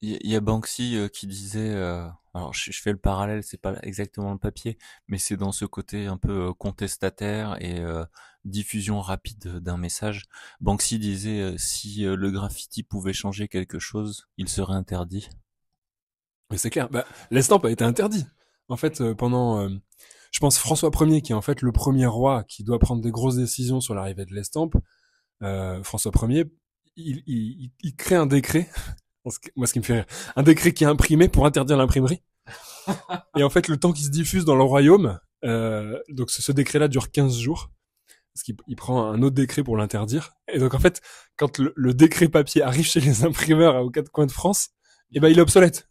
Il y a Banksy qui disait, alors je fais le parallèle, c'est pas exactement le papier, mais c'est dans ce côté un peu contestataire et diffusion rapide d'un message. Banksy disait, si le graffiti pouvait changer quelque chose, il serait interdit. Mais c'est clair, l'estampe a été interdit. En fait, pendant, je pense François Ier, qui est en fait le premier roi qui doit prendre des grosses décisions sur l'arrivée de l'estampe, François Ier, il crée un décret. Moi, ce qui me fait rire, un décret qui est imprimé pour interdire l'imprimerie. Et en fait, le temps qui se diffuse dans le royaume, donc ce décret-là dure 15 jours, parce qu'il prend un autre décret pour l'interdire. Et donc en fait, quand le décret papier arrive chez les imprimeurs aux quatre coins de France, et ben il est obsolète.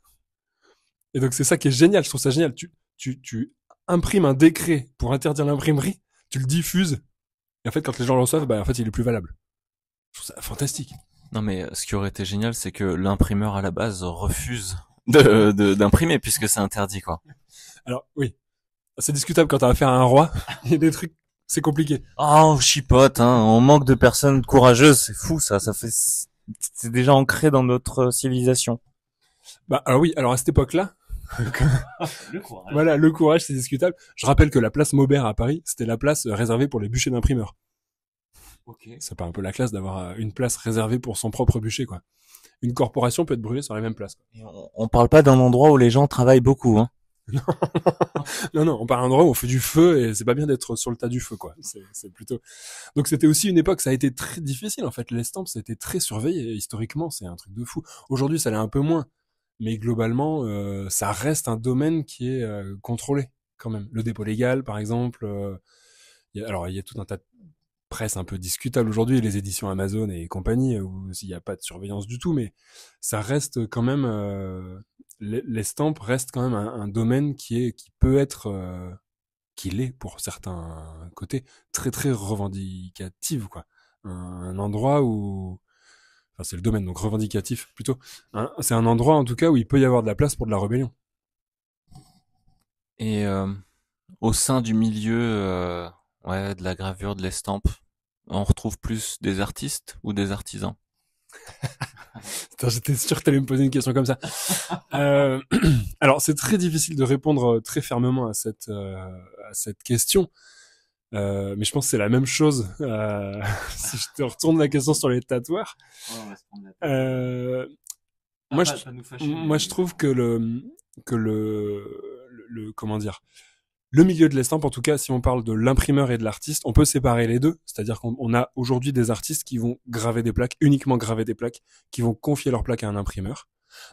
Et donc c'est ça qui est génial, je trouve ça génial. Tu imprimes un décret pour interdire l'imprimerie, tu le diffuses, et en fait quand les gens le reçoivent, en fait il est plus valable. Je trouve ça fantastique. Non mais ce qui aurait été génial, c'est que l'imprimeur à la base refuse d'imprimer puisque c'est interdit, quoi. Alors oui, c'est discutable quand t'as affaire à un roi. Il y a des trucs, c'est compliqué. Ah, on chipote, hein. On manque de personnes courageuses, c'est fou ça. C'est déjà ancré dans notre civilisation. Alors oui, alors à cette époque-là, Le courage. voilà, le courage, c'est discutable. Je rappelle que la place Maubert à Paris, c'était la place réservée pour les bûchers d'imprimeurs. Okay. C'est pas un peu la classe d'avoir une place réservée pour son propre bûcher, quoi. Une corporation peut être brûlée sur la même place. Et on parle pas d'un endroit où les gens travaillent beaucoup, hein. non, on parle d'un endroit où on fait du feu et c'est pas bien d'être sur le tas du feu, quoi. C'est plutôt. Donc c'était aussi une époque, ça a été très difficile en fait. L'estampe, c'était très surveillé historiquement, c'est un truc de fou. Aujourd'hui, ça l'est un peu moins, mais globalement, ça reste un domaine qui est contrôlé quand même. Le dépôt légal, par exemple. Il y a tout un tas de presse un peu discutable aujourd'hui, les éditions Amazon et compagnie, où il n'y a pas de surveillance du tout, mais ça reste quand même, l'estampe reste quand même un domaine qui peut être, qui l'est pour certains côtés, très très revendicatif, quoi. Un endroit où, enfin c'est le domaine, donc revendicatif plutôt, c'est un endroit en tout cas où il peut y avoir de la place pour de la rébellion. Et au sein du milieu, ouais, de la gravure, de l'estampe, on retrouve plus des artistes ou des artisans? Attends, j'étais sûr que t'allais me poser une question comme ça. Alors, c'est très difficile de répondre très fermement à cette question. Mais je pense que c'est la même chose si je te retourne la question sur les tatoueurs. Moi, je trouve que le comment dire, le milieu de l'estampe, en tout cas, si on parle de l'imprimeur et de l'artiste, on peut séparer les deux. C'est-à-dire qu'on a aujourd'hui des artistes qui vont graver des plaques, uniquement graver des plaques, qui vont confier leurs plaques à un imprimeur.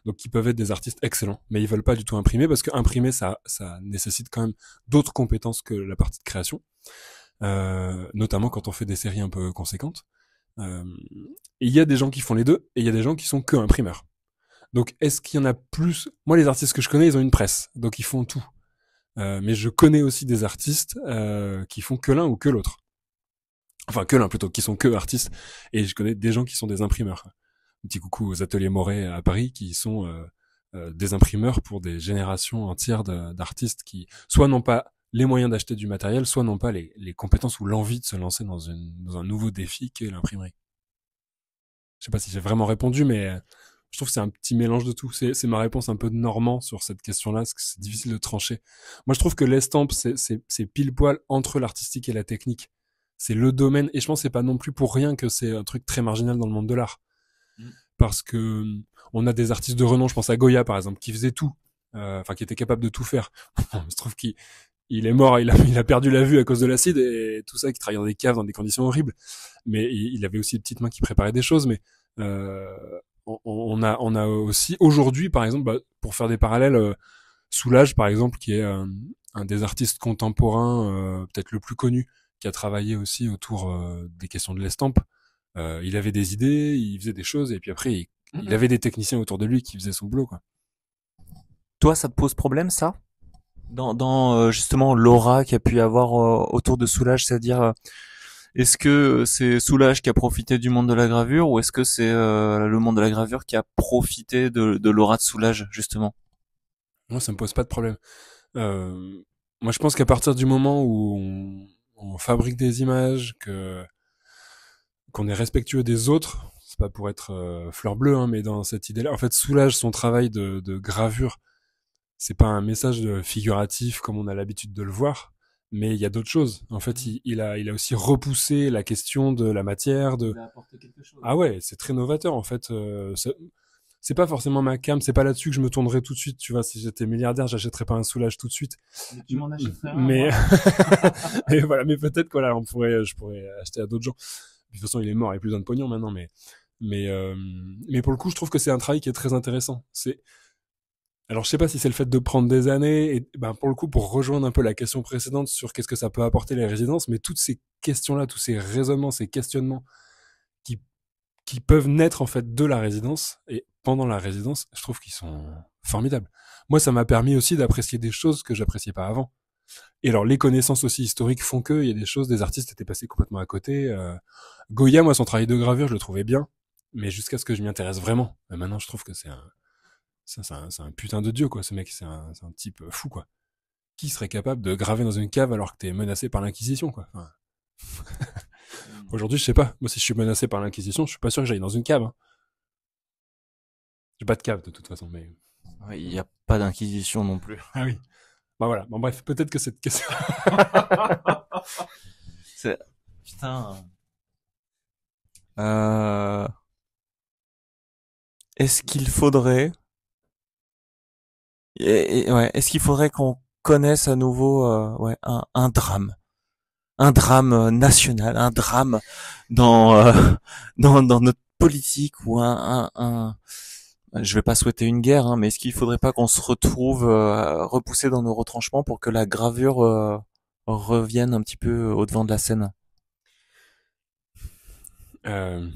Donc, qui peuvent être des artistes excellents, mais ils veulent pas du tout imprimer parce que imprimer, ça nécessite quand même d'autres compétences que la partie de création. Notamment quand on fait des séries un peu conséquentes. Et il y a des gens qui font les deux, et il y a des gens qui sont que imprimeurs. Donc, est-ce qu'il y en a plus? Moi, les artistes que je connais, ils ont une presse, donc ils font tout. Mais je connais aussi des artistes qui font que l'un ou que l'autre. enfin que l'un plutôt, qui sont que artistes, et je connais des gens qui sont des imprimeurs. Un petit coucou aux ateliers Moret à Paris, qui sont des imprimeurs pour des générations entières d'artistes qui soit n'ont pas les moyens d'acheter du matériel, soit n'ont pas les compétences ou l'envie de se lancer dans un nouveau défi qu'est l'imprimerie. Je sais pas si j'ai vraiment répondu, mais je trouve que c'est un petit mélange de tout. C'est ma réponse un peu de normand sur cette question-là, parce que c'est difficile de trancher. Moi, je trouve que l'estampe, c'est pile poil entre l'artistique et la technique. C'est le domaine, et je pense que c'est pas non plus pour rien que c'est un truc très marginal dans le monde de l'art. Parce que on a des artistes de renom, je pense à Goya par exemple, qui faisait tout, enfin qui était capable de tout faire. Je trouve qu'il est mort, il a perdu la vue à cause de l'acide et tout ça, qui travaillait dans des caves dans des conditions horribles. Mais il avait aussi des petites mains qui préparaient des choses. Mais on a aussi aujourd'hui, par exemple, pour faire des parallèles, Soulage par exemple, qui est un des artistes contemporains peut-être le plus connu, qui a travaillé aussi autour des questions de l'estampe. Il avait des idées, il faisait des choses, et puis après, il avait des techniciens autour de lui qui faisaient son boulot, quoi. Toi, ça te pose problème, ça? Dans justement l'aura qu'il y a pu y avoir autour de Soulage, c'est-à-dire est-ce que c'est Soulage qui a profité du monde de la gravure ou est-ce que c'est le monde de la gravure qui a profité de l'aura de Soulage, justement? Moi, ça me pose pas de problème. Euh, Moi, je pense qu'à partir du moment où on fabrique des images, qu'on est respectueux des autres, c'est pas pour être fleur bleue, hein, mais dans cette idée-là, en fait, Soulage, son travail de gravure, c'est pas un message figuratif comme on a l'habitude de le voir, mais il y a d'autres choses. En fait, il a aussi repoussé la question de la matière, Il a apporté quelque chose. ah ouais, c'est très novateur en fait. C'est pas forcément ma cam, c'est pas là-dessus que je me tournerais tout de suite. Tu vois, si j'étais milliardaire, j'achèterais pas un Soulage tout de suite. Mais tu m'en achèterais un, Mais, moi. et voilà, mais peut-être que là, je pourrais acheter à d'autres gens. De toute façon, il est mort, il a plus besoin de pognon maintenant, mais, euh, mais pour le coup, je trouve que c'est un travail qui est très intéressant. Alors, je sais pas si c'est le fait de prendre des années, et ben pour le coup, pour rejoindre un peu la question précédente sur qu'est-ce que ça peut apporter les résidences, mais toutes ces questions-là, tous ces raisonnements, ces questionnements qui qui peuvent naître en fait de la résidence et pendant la résidence, je trouve qu'ils sont formidables. Moi, ça m'a permis aussi d'apprécier des choses que j'appréciais pas avant. Et alors, les connaissances aussi historiques font que il y a des choses, des artistes étaient passés complètement à côté. Goya, moi, son travail de gravure, je le trouvais bien, mais jusqu'à ce que je m'y intéresse vraiment. Et maintenant, je trouve que c'est un putain de dieu, quoi. Ce mec, c'est un type fou, quoi. Qui serait capable de graver dans une cave alors que t'es menacé par l'Inquisition, quoi. Enfin, aujourd'hui, je sais pas. Moi, si je suis menacé par l'Inquisition, je suis pas sûr que j'aille dans une cave, hein. J'ai pas de cave, de toute façon, mais... Ouais, il n'y a pas d'inquisition non plus. Ah oui. Bah voilà. Bon, bref, peut-être que cette question... C'est... Putain. Euh... Est-ce qu'il faudrait... ouais, est-ce qu'il faudrait qu'on connaisse à nouveau ouais, un drame? Un drame national, un drame dans, dans notre politique ou je vais pas souhaiter une guerre, hein, mais est-ce qu'il faudrait pas qu'on se retrouve repoussé dans nos retranchements pour que la gravure revienne un petit peu au devant de la scène? Euh,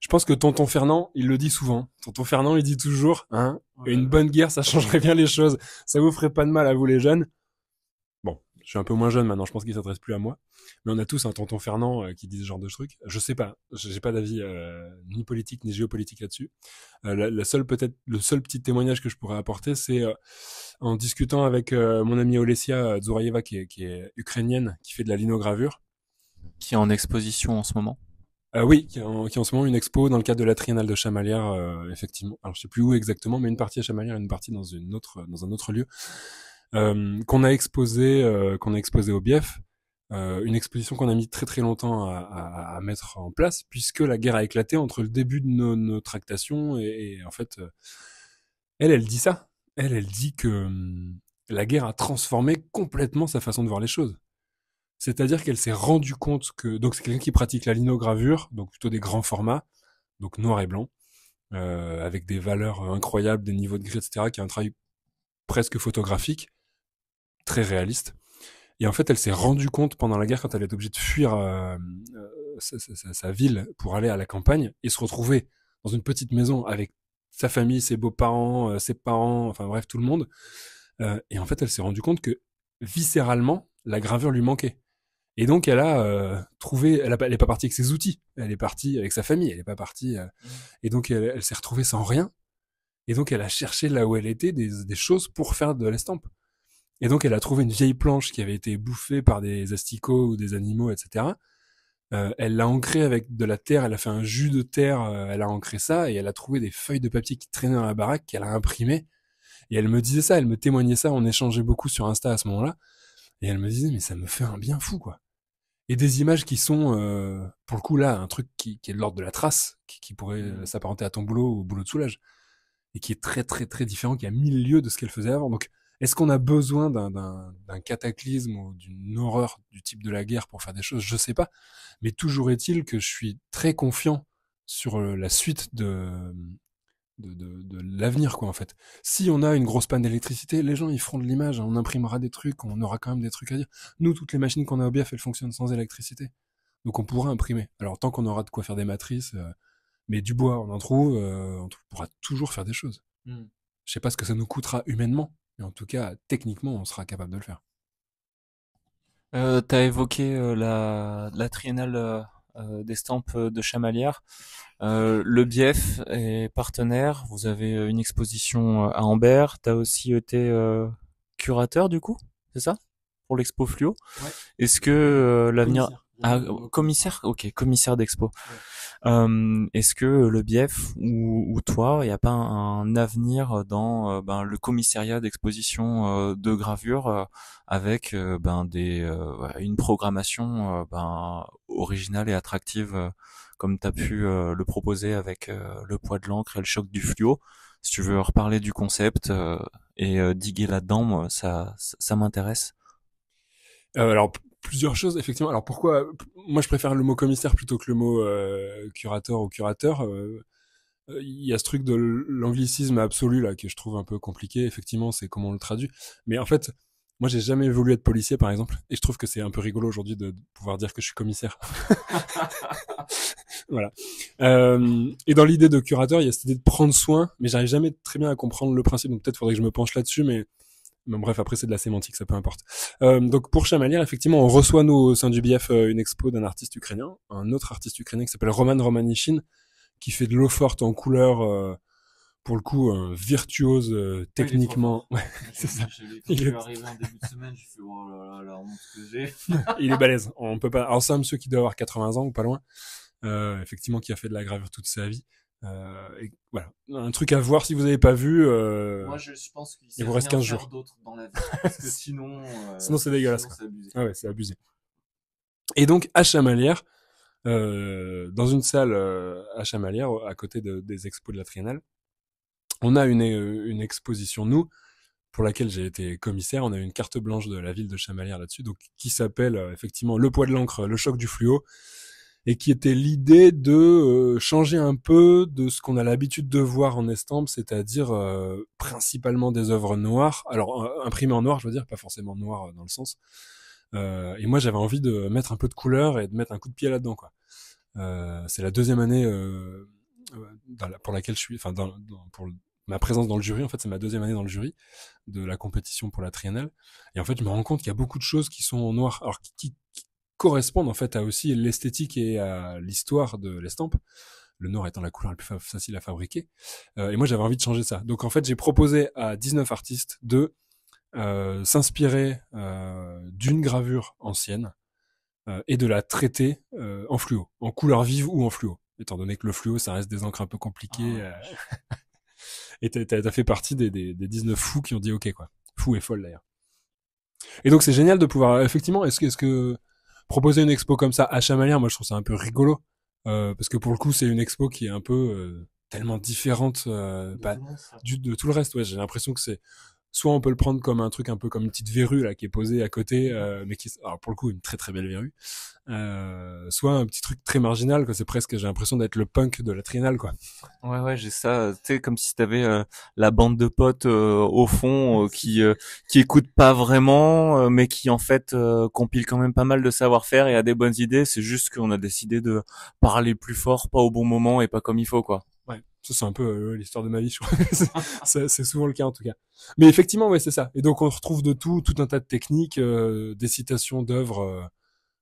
je pense que Tonton Fernand, il le dit souvent. Tonton Fernand, il dit toujours, hein, une bonne guerre, ça changerait bien les choses. Ça vous ferait pas de mal à vous les jeunes. Bon, je suis un peu moins jeune maintenant, je pense qu'il s'adresse plus à moi. Mais on a tous un Tonton Fernand qui dit ce genre de truc. Je sais pas, j'ai pas d'avis ni politique ni géopolitique là-dessus. La seule peut-être, le seul petit témoignage que je pourrais apporter, c'est en discutant avec mon amie Olesia Zouraïeva, qui est ukrainienne, qui fait de la linogravure. Qui est en exposition en ce moment. Oui, qui a en ce moment une expo dans le cadre de la Triennale de Chamalières, effectivement. Alors je sais plus où exactement, mais une partie à Chamalières et une partie dans dans un autre lieu, qu'on a exposé au Bief. Une exposition qu'on a mis très très longtemps à mettre en place, puisque la guerre a éclaté entre le début de nos tractations et en fait, elle dit ça. Elle dit que la guerre a transformé complètement sa façon de voir les choses. C'est-à-dire qu'elle s'est rendue compte que donc c'est quelqu'un qui pratique la linogravure, donc plutôt des grands formats, donc noir et blanc, avec des valeurs incroyables, des niveaux de gris, etc., qui est un travail presque photographique, très réaliste. Et en fait, elle s'est rendue compte pendant la guerre, quand elle est obligée de fuir sa ville pour aller à la campagne et se retrouver dans une petite maison avec sa famille, ses beaux-parents, ses parents, enfin bref, tout le monde. Et en fait, elle s'est rendue compte que viscéralement, la gravure lui manquait. Et donc elle a trouvé, elle est pas partie avec ses outils, elle est partie avec sa famille, elle est pas partie. Et donc elle s'est retrouvée sans rien. Et donc elle a cherché là où elle était des choses pour faire de l'estampe. Et donc elle a trouvé une vieille planche qui avait été bouffée par des asticots ou des animaux, etc. Elle l'a ancrée avec de la terre, elle a fait un jus de terre, elle a ancré ça et elle a trouvé des feuilles de papier qui traînaient dans la baraque qu'elle a imprimées. Et elle me disait ça, elle me témoignait ça, on échangeait beaucoup sur Insta à ce moment-là. Et elle me disait mais ça me fait un bien fou quoi. Et des images qui sont, pour le coup là, un truc qui est de l'ordre de la trace, qui pourrait s'apparenter à ton boulot ou au boulot de soulage, et qui est très très très différent, qui a 1000 lieues de ce qu'elle faisait avant. Donc, est-ce qu'on a besoin d'un cataclysme ou d'une horreur du type de la guerre pour faire des choses? Je sais pas. Mais toujours est-il que je suis très confiant sur la suite de l'avenir, quoi, en fait. Si on a une grosse panne d'électricité, les gens, ils feront de l'image, hein, on imprimera des trucs, on aura quand même des trucs à dire. Nous, toutes les machines qu'on a au BIAF, elles fonctionnent sans électricité. Donc on pourra imprimer. Alors tant qu'on aura de quoi faire des matrices, mais du bois, on en trouve, on pourra toujours faire des choses. Je sais pas ce que ça nous coûtera humainement, mais en tout cas, techniquement, on sera capable de le faire. T'as évoqué la triennale d'estampes de Chamalières. Le Bief est partenaire. Vous avez une exposition à Ambert. T'as aussi été curateur du coup, c'est ça? Pour l'expo Fluo. Ouais. Est-ce que l'avenir... Ah, commissaire? Ok, commissaire d'expo. Ouais. Est-ce que le Bief ou toi, il n'y a pas un avenir dans le commissariat d'exposition de gravure avec une programmation originale et attractive comme tu as pu le proposer avec le poids de l'encre et le choc du fluo? Si tu veux reparler du concept et diguer là-dedans, moi, ça m'intéresse. Alors plusieurs choses effectivement. Alors pourquoi moi je préfère le mot commissaire plutôt que le mot curateur ou curateur. Il y a ce truc de l'anglicisme absolu là que je trouve un peu compliqué. Effectivement, c'est comment on le traduit. Mais en fait, moi j'ai jamais voulu être policier par exemple, et je trouve que c'est un peu rigolo aujourd'hui de pouvoir dire que je suis commissaire. Voilà. Et dans l'idée de curateur, il y a cette idée de prendre soin, mais j'arrive jamais très bien à comprendre le principe. Donc peut-être faudrait que je me penche là-dessus, mais bref, après c'est de la sémantique, ça peu importe. Donc pour Chamalières, effectivement, on reçoit nous au sein du BF une expo d'un artiste ukrainien, un autre artiste ukrainien qui s'appelle Roman Romanishin, qui fait de l'eau forte en couleur, pour le coup, virtuose techniquement. Ouais, c'est ça. Il est arrivé en début de semaine, je fais oh là là, la honte que j'ai. Il est balèze. On peut pas. Alors c'est un monsieur qui doit avoir 80 ans ou pas loin, effectivement, qui a fait de la gravure toute sa vie. Et voilà, un truc à voir si vous avez pas vu. Moi, je pense qu'il il vous reste 15 jours d'autre dans la vie, parce que sinon, sinon c'est dégueulasse. Sinon, c'est abusé. Ah ouais, c'est abusé. Et donc à Chamalières, dans une salle à Chamalières, à côté des expos de la Triennale, on a une exposition nous pour laquelle j'ai été commissaire. On a une carte blanche de la ville de Chamalières là-dessus, donc qui s'appelle effectivement le poids de l'encre, le choc du fluo, et qui était l'idée de changer un peu de ce qu'on a l'habitude de voir en estampe, c'est-à-dire principalement des œuvres noires. Alors imprimées en noir, je veux dire, pas forcément noir dans le sens. Et moi, j'avais envie de mettre un peu de couleur et de mettre un coup de pied là-dedans, quoi. C'est la deuxième année pour laquelle je suis, enfin, pour ma présence dans le jury. En fait, c'est ma deuxième année dans le jury de la compétition pour la triennale. Et en fait, je me rends compte qu'il y a beaucoup de choses qui sont en noir, alors qui correspondent en fait à aussi l'esthétique et à l'histoire de l'estampe. Le noir étant la couleur la plus facile à fabriquer. Et moi, j'avais envie de changer ça. Donc, en fait, j'ai proposé à 19 artistes de s'inspirer d'une gravure ancienne et de la traiter en fluo, en couleur vive ou en fluo, étant donné que le fluo ça reste des encres un peu compliquées. Et t'as fait partie des 19 fous qui ont dit ok, quoi, fous et folles d'ailleurs. Et donc c'est génial de pouvoir effectivement, est-ce que proposer une expo comme ça à Chamalières, moi je trouve ça un peu rigolo, parce que pour le coup c'est une expo qui est un peu tellement différente de tout le reste. Ouais, j'ai l'impression que c'est soit on peut le prendre comme un truc un peu comme une petite verrue là qui est posée à côté, mais qui, alors pour le coup, une très très belle verrue, soit un petit truc très marginal, quoi. C'est presque, j'ai l'impression d'être le punk de la triennale, quoi. Ouais, j'ai ça. Tu sais, comme si t'avais la bande de potes au fond qui écoutent pas vraiment, mais qui en fait compilent quand même pas mal de savoir-faire et a des bonnes idées. C'est juste qu'on a décidé de parler plus fort, pas au bon moment et pas comme il faut, quoi. Ouais, ça c'est un peu l'histoire de ma vie, je crois. c'est souvent le cas en tout cas. Mais effectivement, ouais, c'est ça. Et donc on retrouve de tout un tas de techniques, des citations d'œuvres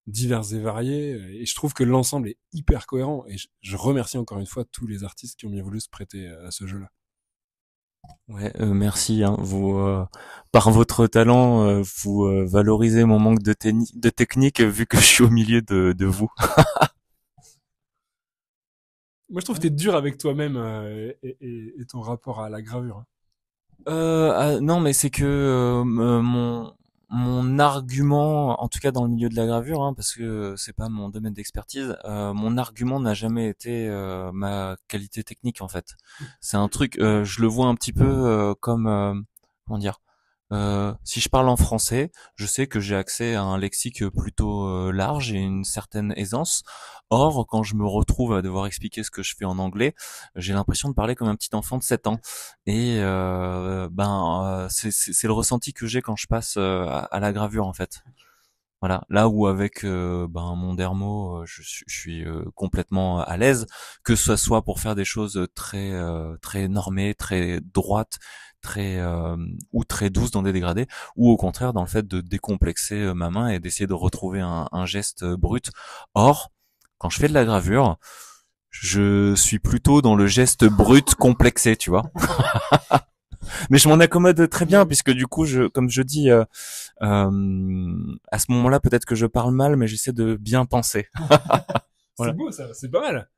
diverses et variées. Et je trouve que l'ensemble est hyper cohérent. Et je remercie encore une fois tous les artistes qui ont bien voulu se prêter à ce jeu-là. Ouais, merci. Hein. Vous, par votre talent, vous valorisez mon manque de technique vu que je suis au milieu de vous. Moi, je trouve que t'es dur avec toi-même et ton rapport à la gravure. Hein. Non, mais c'est que mon argument, en tout cas dans le milieu de la gravure, hein, parce que c'est pas mon domaine d'expertise, mon argument n'a jamais été ma qualité technique en fait. C'est un truc, je le vois un petit peu comme comment dire. Si je parle en français, je sais que j'ai accès à un lexique plutôt large et une certaine aisance. Or, quand je me retrouve à devoir expliquer ce que je fais en anglais, j'ai l'impression de parler comme un petit enfant de 7 ans. Et c'est le ressenti que j'ai quand je passe à la gravure en fait. Voilà, là où avec mon dermo, je suis complètement à l'aise, que ce soit pour faire des choses très normées, très droites, très ou très douces dans des dégradés, ou au contraire dans le fait de décomplexer ma main et d'essayer de retrouver un geste brut. Or, quand je fais de la gravure, je suis plutôt dans le geste brut complexé, tu vois. Mais je m'en accommode très bien puisque du coup, comme je dis, à ce moment-là, peut-être que je parle mal, mais j'essaie de bien penser. C'est Voilà. beau ça, c'est pas mal.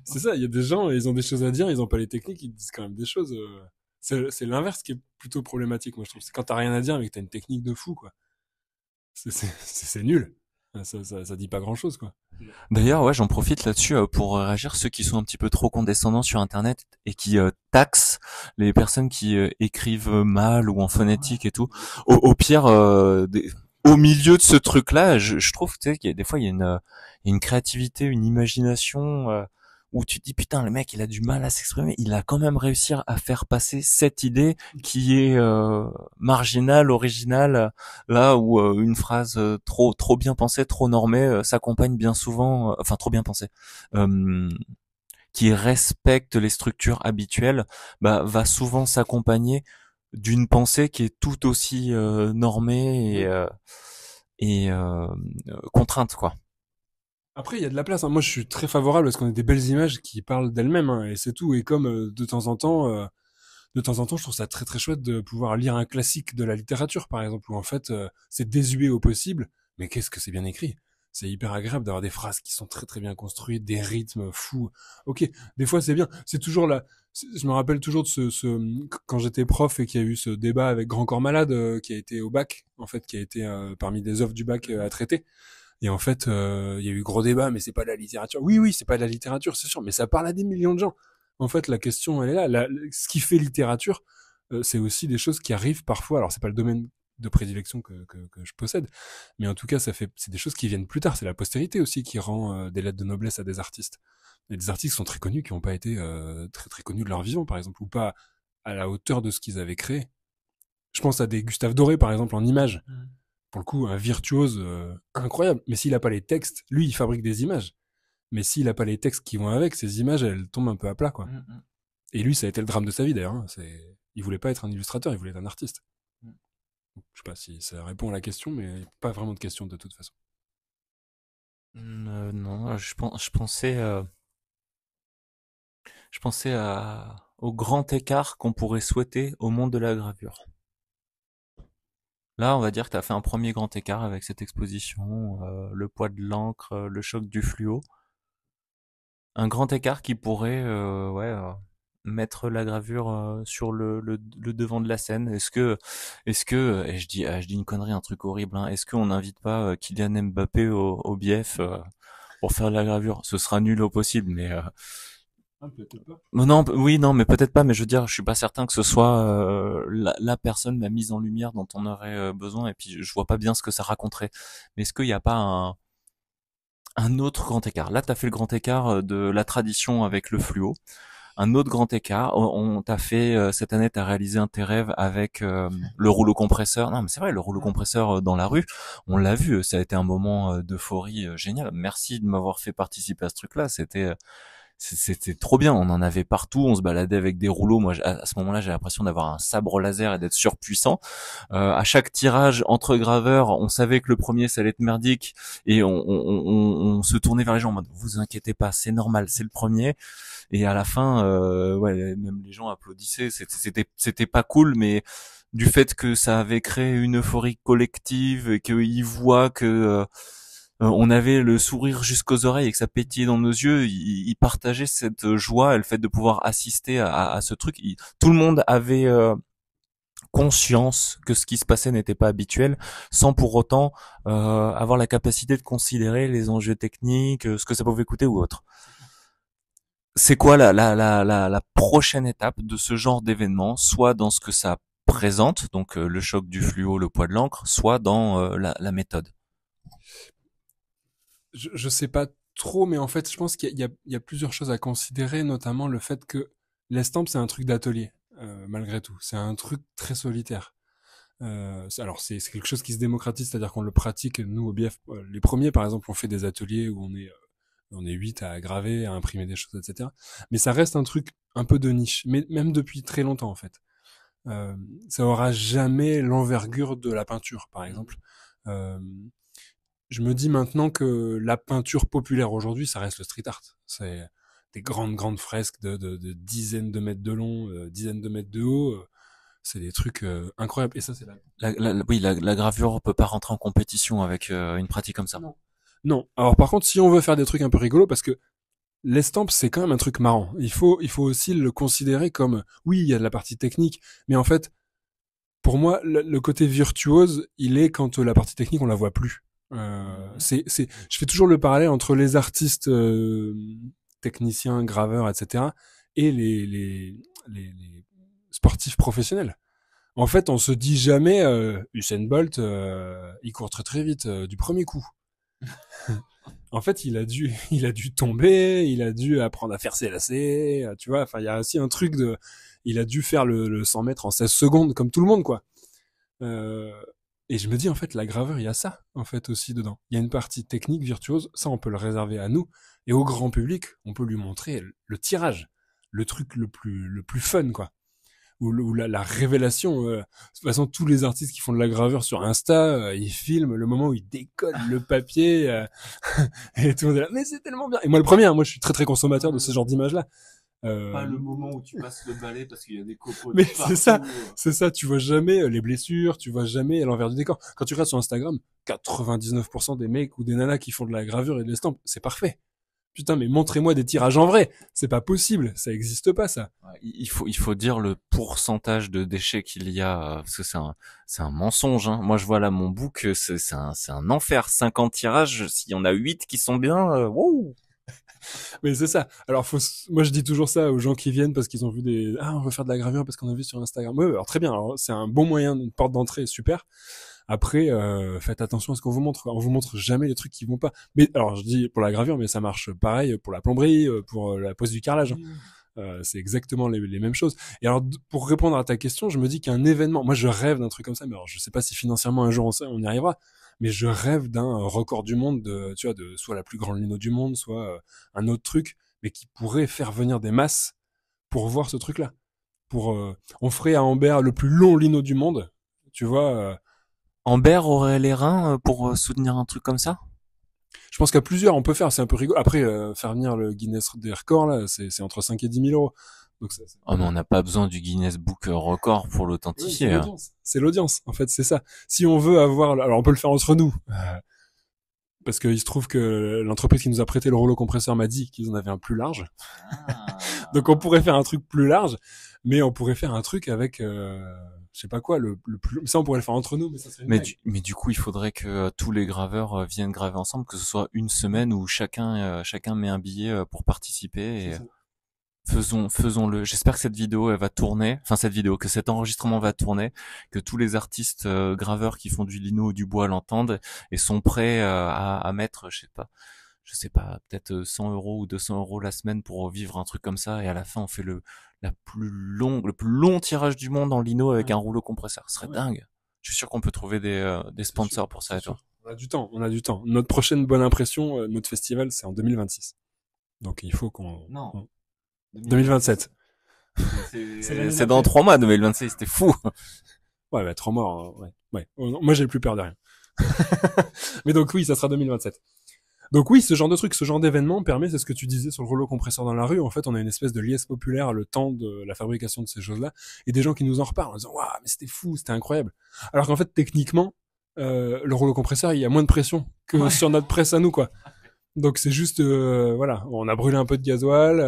C'est ça, il y a des gens, ils ont des choses à dire, ils ont pas les techniques, ils disent quand même des choses. C'est l'inverse qui est plutôt problématique, moi je trouve. C'est quand t'as rien à dire mais que t'as une technique de fou, quoi. C'est nul. Ça dit pas grand-chose, quoi. D'ailleurs, ouais, j'en profite là-dessus pour réagir ceux qui sont un petit peu trop condescendants sur Internet et qui taxent les personnes qui écrivent mal ou en phonétique et tout. Au pire, au milieu de ce truc-là, je trouve tu sais, qu'il y a des fois il y a une créativité, une imagination où tu te dis putain, le mec, il a du mal à s'exprimer, il a quand même réussi à faire passer cette idée qui est marginale, originale, là où une phrase trop bien pensée, trop normée s'accompagne bien souvent, enfin trop bien pensée, euh, qui respecte les structures habituelles, va souvent s'accompagner d'une pensée qui est tout aussi normée et contrainte quoi. Après, il y a de la place. Hein. Moi, je suis très favorable parce qu'on a des belles images qui parlent d'elles-mêmes, hein, et c'est tout. Et comme de temps en temps, je trouve ça très très chouette de pouvoir lire un classique de la littérature, par exemple, où en fait c'est désuet au possible, mais qu'est-ce que c'est bien écrit. C'est hyper agréable d'avoir des phrases qui sont très très bien construites, des rythmes fous. Ok, des fois c'est bien. C'est toujours là. Je me rappelle toujours de quand j'étais prof et qu'il y a eu ce débat avec Grand Corps Malade qui a été au bac, en fait, qui a été parmi des offres du bac à traiter. Et en fait, il y a eu gros débat, mais c'est pas de la littérature. Oui, oui, c'est pas de la littérature, c'est sûr, mais ça parle à des millions de gens. En fait, la question, elle est là. Ce qui fait littérature, c'est aussi des choses qui arrivent parfois. Alors, c'est pas le domaine de prédilection que je possède, mais en tout cas, c'est des choses qui viennent plus tard. C'est la postérité aussi qui rend des lettres de noblesse à des artistes. Et des artistes qui sont très connus, qui n'ont pas été très très connus de leur vivant, par exemple, ou pas à la hauteur de ce qu'ils avaient créé. Je pense à des Gustave Doré, par exemple, en images. Pour le coup, un virtuose incroyable. Mais s'il a pas les textes, lui, il fabrique des images. Mais s'il a pas les textes qui vont avec, ces images, elles tombent un peu à plat, quoi. Et lui, ça a été le drame de sa vie, d'ailleurs. Hein. Il voulait pas être un illustrateur, il voulait être un artiste. Je sais pas si ça répond à la question, mais pas vraiment de question de toute façon. Non, je pensais au grand écart qu'on pourrait souhaiter au monde de la gravure. Là, on va dire que tu as fait un premier grand écart avec cette exposition, le poids de l'encre, le choc du fluo. Un grand écart qui pourrait mettre la gravure sur le devant de la scène. Est-ce que et je dis une connerie, un truc horrible, hein, est-ce qu'on n'invite pas Kylian Mbappé au BF pour faire de la gravure? Ce sera nul au possible, mais Ah, peut-être pas. non, oui, non, mais peut-être pas. Mais je veux dire, je suis pas certain que ce soit la personne, la mise en lumière dont on aurait besoin. Et puis, je vois pas bien ce que ça raconterait. Mais est-ce qu'il n'y a pas un autre grand écart? Là, t'as fait le grand écart de la tradition avec le fluo. Un autre grand écart, on t'a fait cette année, t'as réalisé un de tes rêves avec le rouleau compresseur. Non, mais c'est vrai, le rouleau compresseur dans la rue, on l'a vu, ça a été un moment d'euphorie génial. Merci de m'avoir fait participer à ce truc-là. c'était trop bien. On en avait partout. On se baladait avec des rouleaux. Moi, à ce moment-là, j'ai l'impression d'avoir un sabre laser et d'être surpuissant. À chaque tirage entre graveurs, on savait que le premier ça allait être merdique et on se tournait vers les gens en mode vous inquiétez pas, c'est normal, c'est le premier. Et à la fin, ouais, même les gens applaudissaient. C'était pas cool, mais du fait que ça avait créé une euphorie collective et qu'ils voient que on avait le sourire jusqu'aux oreilles et que ça pétillait dans nos yeux, ils partageaient cette joie et le fait de pouvoir assister à ce truc. Tout le monde avait conscience que ce qui se passait n'était pas habituel, sans pour autant avoir la capacité de considérer les enjeux techniques, ce que ça pouvait coûter ou autre. C'est quoi la prochaine étape de ce genre d'événement, soit dans ce que ça présente, donc le choc du fluo, le poids de l'encre, soit dans la méthode. Je sais pas trop, mais en fait, je pense qu'il y a plusieurs choses à considérer, notamment le fait que l'estampe, c'est un truc d'atelier, malgré tout. C'est un truc très solitaire. Alors c'est quelque chose qui se démocratise, c'est-à-dire qu'on le pratique, nous au BF, les premiers par exemple, on fait des ateliers où on est 8 à graver, à imprimer des choses, etc. Mais ça reste un truc un peu de niche, mais même depuis très longtemps en fait. Euh, Ça aura jamais l'envergure de la peinture, par exemple. Euh, je me dis maintenant que la peinture populaire aujourd'hui, ça reste le street art. C'est des grandes fresques de dizaines de mètres de long, dizaines de mètres de haut. C'est des trucs incroyables. Et ça, c'est Oui, la gravure peut pas rentrer en compétition avec une pratique comme ça. non. Non. Alors par contre, si on veut faire des trucs un peu rigolos, parce que l'estampe, c'est quand même un truc marrant. Il faut aussi le considérer comme, oui, il y a de la partie technique, mais en fait, pour moi, le côté virtuose, il est quand la partie technique, on la voit plus. Je fais toujours le parallèle entre les artistes techniciens, graveurs, etc., et les sportifs professionnels. En fait, on se dit jamais Usain Bolt, il court très vite du premier coup. En fait, il a dû tomber, il a dû apprendre à faire ses lacets, tu vois. Enfin, il y a aussi un truc de, il a dû faire le 100 mètres en 16 secondes, comme tout le monde, quoi. Euh, et je me dis, en fait, la graveur, il y a ça, en fait, aussi dedans. Il y a une partie technique virtuose, ça, on peut le réserver à nous. Et au grand public, on peut lui montrer le tirage, le truc le plus fun, quoi. Ou la révélation. De toute façon, tous les artistes qui font de la gravure sur Insta, ils filment le moment où ils décollent le papier. Et tout le monde est là, mais c'est tellement bien. Et moi, le premier, hein, moi, je suis très consommateur de ce genre d'images-là. Pas le moment où tu passes le balai parce qu'il y a des copeaux Mais de partout. c'est ça, tu vois jamais les blessures, tu vois jamais l'envers du décor. Quand tu regardes sur Instagram, 99% des mecs ou des nanas qui font de la gravure et de l'estampe, c'est parfait. Putain, mais montrez-moi des tirages en vrai. C'est pas possible, ça existe pas, ça. Ouais, il faut dire le pourcentage de déchets qu'il y a parce que c'est un mensonge. Hein. Moi, je vois là mon book, c'est un enfer. 50 tirages, s'il y en a 8 qui sont bien, wow. Mais c'est ça. Alors, moi, je dis toujours ça aux gens qui viennent parce qu'ils ont vu on veut faire de la gravure parce qu'on a vu sur Instagram. Ouais, alors très bien. Alors, c'est un bon moyen, une porte d'entrée, super. Après, faites attention à ce qu'on vous montre. On vous montre jamais les trucs qui vont pas. Mais alors, je dis pour la gravure, mais ça marche pareil pour la plomberie, pour la pose du carrelage. Hein. C'est exactement les mêmes choses. Et alors, pour répondre à ta question, je me dis qu'un événement, moi, je rêve d'un truc comme ça. Mais alors, je sais pas si financièrement un jour on y arrivera. Mais je rêve d'un record du monde de, tu vois, de soit la plus grande lino du monde, soit un autre truc, mais qui pourrait faire venir des masses pour voir ce truc-là. On ferait à Amber le plus long lino du monde, tu vois. Amber aurait les reins pour soutenir un truc comme ça? Je pense qu'à plusieurs, on peut faire, c'est un peu rigolo. Après, faire venir le Guinness des records, là, c'est entre 5 et 10 000 euros. Donc, Oh, mais on n'a pas besoin du Guinness Book record pour oui, c'est l'authentifier. Hein. l'audience. C'est l'audience, en fait, c'est ça. Si on veut avoir, alors on peut le faire entre nous. Parce qu'il se trouve que l'entreprise qui nous a prêté le rouleau compresseur m'a dit qu'ils en avaient un plus large. Donc on pourrait faire un truc plus large, mais on pourrait faire un truc avec, je sais pas quoi, le plus. Ça on pourrait le faire entre nous, mais ça serait une blague. Mais du coup, il faudrait que tous les graveurs viennent graver ensemble, que ce soit une semaine où chacun met un billet pour participer. C'est Et ça. faisons-le. J'espère que cette vidéo elle va tourner, enfin cette vidéo, que cet enregistrement va tourner, que tous les artistes graveurs qui font du lino ou du bois l'entendent et sont prêts à mettre, je sais pas, peut-être 100 euros ou 200 euros la semaine pour vivre un truc comme ça. Et à la fin, on fait le plus long tirage du monde en lino avec Ouais. un rouleau compresseur. Ce serait Ouais. dingue. Je suis sûr qu'on peut trouver des C'est sûr, sponsors pour ça c'est et tout. sûr. On a du temps, on a du temps. Notre prochaine bonne impression, notre festival, c'est en 2026. Donc il faut qu'on... Non. 2027. C'est dans 3 mois, 2026, c'était fou. Ouais, bah, trop mort. Ouais. Ouais. Moi, j'ai plus peur de rien. Mais donc oui, ça sera 2027. Donc oui, ce genre de truc, ce genre d'événement permet, c'est ce que tu disais sur le rouleau compresseur dans la rue, en fait, on a une espèce de liesse populaire le temps de la fabrication de ces choses-là, et des gens qui nous en reparlent en disant waouh, mais c'était fou, c'était incroyable. Alors qu'en fait, techniquement, le rouleau compresseur, il y a moins de pression que sur notre presse à nous, quoi. Donc c'est juste, voilà, on a brûlé un peu de gasoil,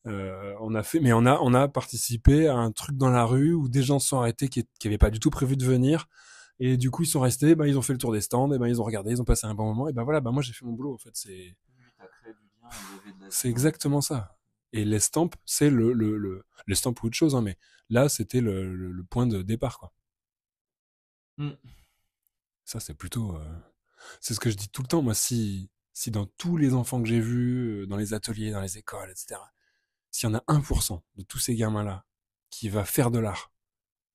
on a fait, mais on a participé à un truc dans la rue où des gens se sont arrêtés qui avaient pas du tout prévu de venir. Et du coup, ils sont restés, ben, ils ont fait le tour des stands, et ben, ils ont regardé, ils ont passé un bon moment, et ben voilà, ben, moi, j'ai fait mon boulot, en fait, c'est exactement ça. Et l'estampe, c'est l'estampe ou autre chose, hein, mais là, c'était le point de départ, quoi. Mm. Ça, c'est plutôt, c'est ce que je dis tout le temps, moi, si dans tous les enfants que j'ai vus, dans les ateliers, dans les écoles, etc., s'il y en a 1% de tous ces gamins-là qui va faire de l'art,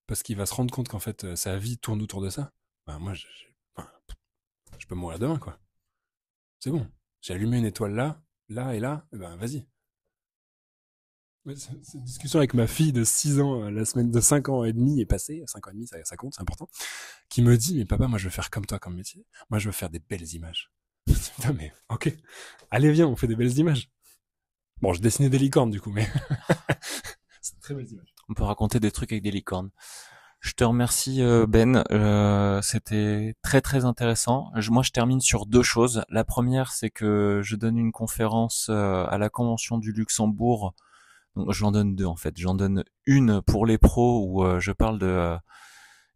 parce qu'il va se rendre compte qu'en fait, sa vie tourne autour de ça, ben, moi, enfin, je peux mourir demain, quoi. C'est bon. J'ai allumé une étoile là, là et là, et ben vas-y. Cette discussion avec ma fille de 6 ans, la semaine de 5 ans et demi est passée, 5 ans et demi, ça compte, c'est important, qui me dit, mais papa, moi je veux faire comme toi comme métier. Moi je veux faire des belles images. Putain, mais ok, allez viens, on fait des belles images. Bon, je dessinais des licornes du coup, mais c'est une très belles images. On peut raconter des trucs avec des licornes. Je te remercie Ben, c'était très très intéressant. Moi je termine sur 2 choses. La première c'est que je donne une conférence à la Convention du Luxembourg. Donc j'en donne 2 en fait. J'en donne une pour les pros où je parle de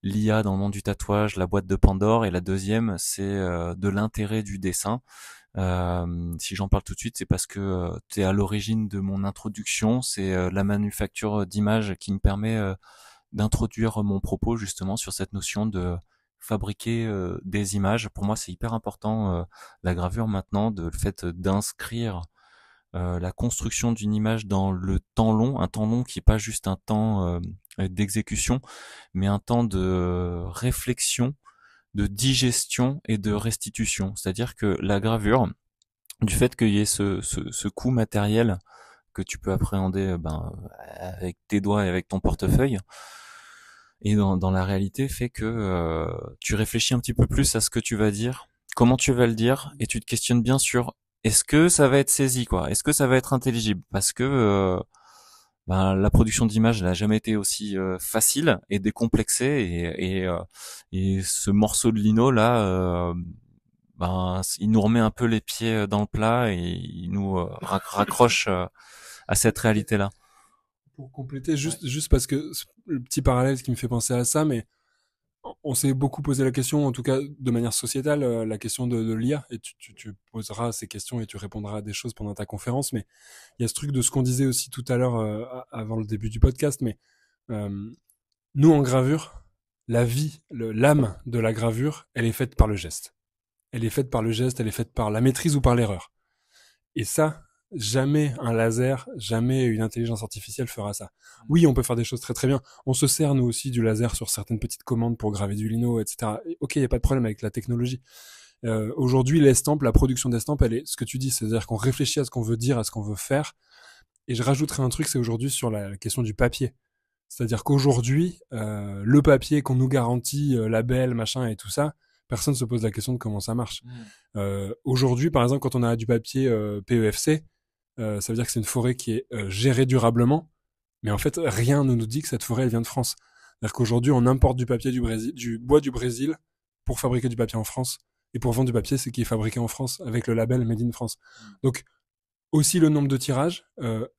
l'IA dans le monde du tatouage, la boîte de Pandore, et la deuxième c'est de l'intérêt du dessin. Si j'en parle tout de suite, c'est parce que tu es à l'origine de mon introduction. C'est la manufacture d'images qui me permet d'introduire mon propos justement sur cette notion de fabriquer des images. Pour moi, c'est hyper important la gravure maintenant, le fait d'inscrire la construction d'une image dans le temps long, un temps long qui est pas juste un temps d'exécution, mais un temps de réflexion, de digestion et de restitution. C'est-à-dire que la gravure, du fait qu'il y ait ce coût matériel que tu peux appréhender avec tes doigts et avec ton portefeuille, et dans la réalité fait que tu réfléchis un petit peu plus à ce que tu vas dire, comment tu vas le dire, et tu te questionnes bien sur est-ce que ça va être saisi, quoi, est-ce que ça va être intelligible, parce que la production d'images n'a jamais été aussi facile et décomplexée, et ce morceau de lino là, il nous remet un peu les pieds dans le plat et il nous raccroche à cette réalité là. Pour compléter, juste parce que le petit parallèle qui me fait penser à ça, mais on s'est beaucoup posé la question, en tout cas de manière sociétale, la question de l'IA, et tu poseras ces questions et tu répondras à des choses pendant ta conférence, mais il y a ce truc de ce qu'on disait aussi tout à l'heure avant le début du podcast, mais euh, nous en gravure, la vie, l'âme de la gravure, elle est faite par le geste. Elle est faite par le geste, elle est faite par la maîtrise ou par l'erreur. Et ça, jamais un laser, jamais une intelligence artificielle fera ça. Oui, on peut faire des choses très très bien. On se sert nous aussi du laser sur certaines petites commandes pour graver du lino, etc. Et ok, il y a pas de problème avec la technologie. Aujourd'hui, l'estampe, la production d'estampes, elle est ce que tu dis, c'est-à-dire qu'on réfléchit à ce qu'on veut dire, à ce qu'on veut faire. Et je rajouterai un truc, c'est aujourd'hui sur la question du papier. C'est-à-dire qu'aujourd'hui, le papier qu'on nous garantit, label, machin et tout ça, personne se pose la question de comment ça marche. Aujourd'hui, par exemple, quand on a du papier PEFC, ça veut dire que c'est une forêt qui est gérée durablement, mais en fait, rien ne nous dit que cette forêt elle vient de France. C'est-à-dire qu'aujourd'hui, on importe du papier du Brésil, du bois du Brésil, pour fabriquer du papier en France, et pour vendre du papier, c'est qui est fabriqué en France avec le label Made in France. Donc aussi le nombre de tirages,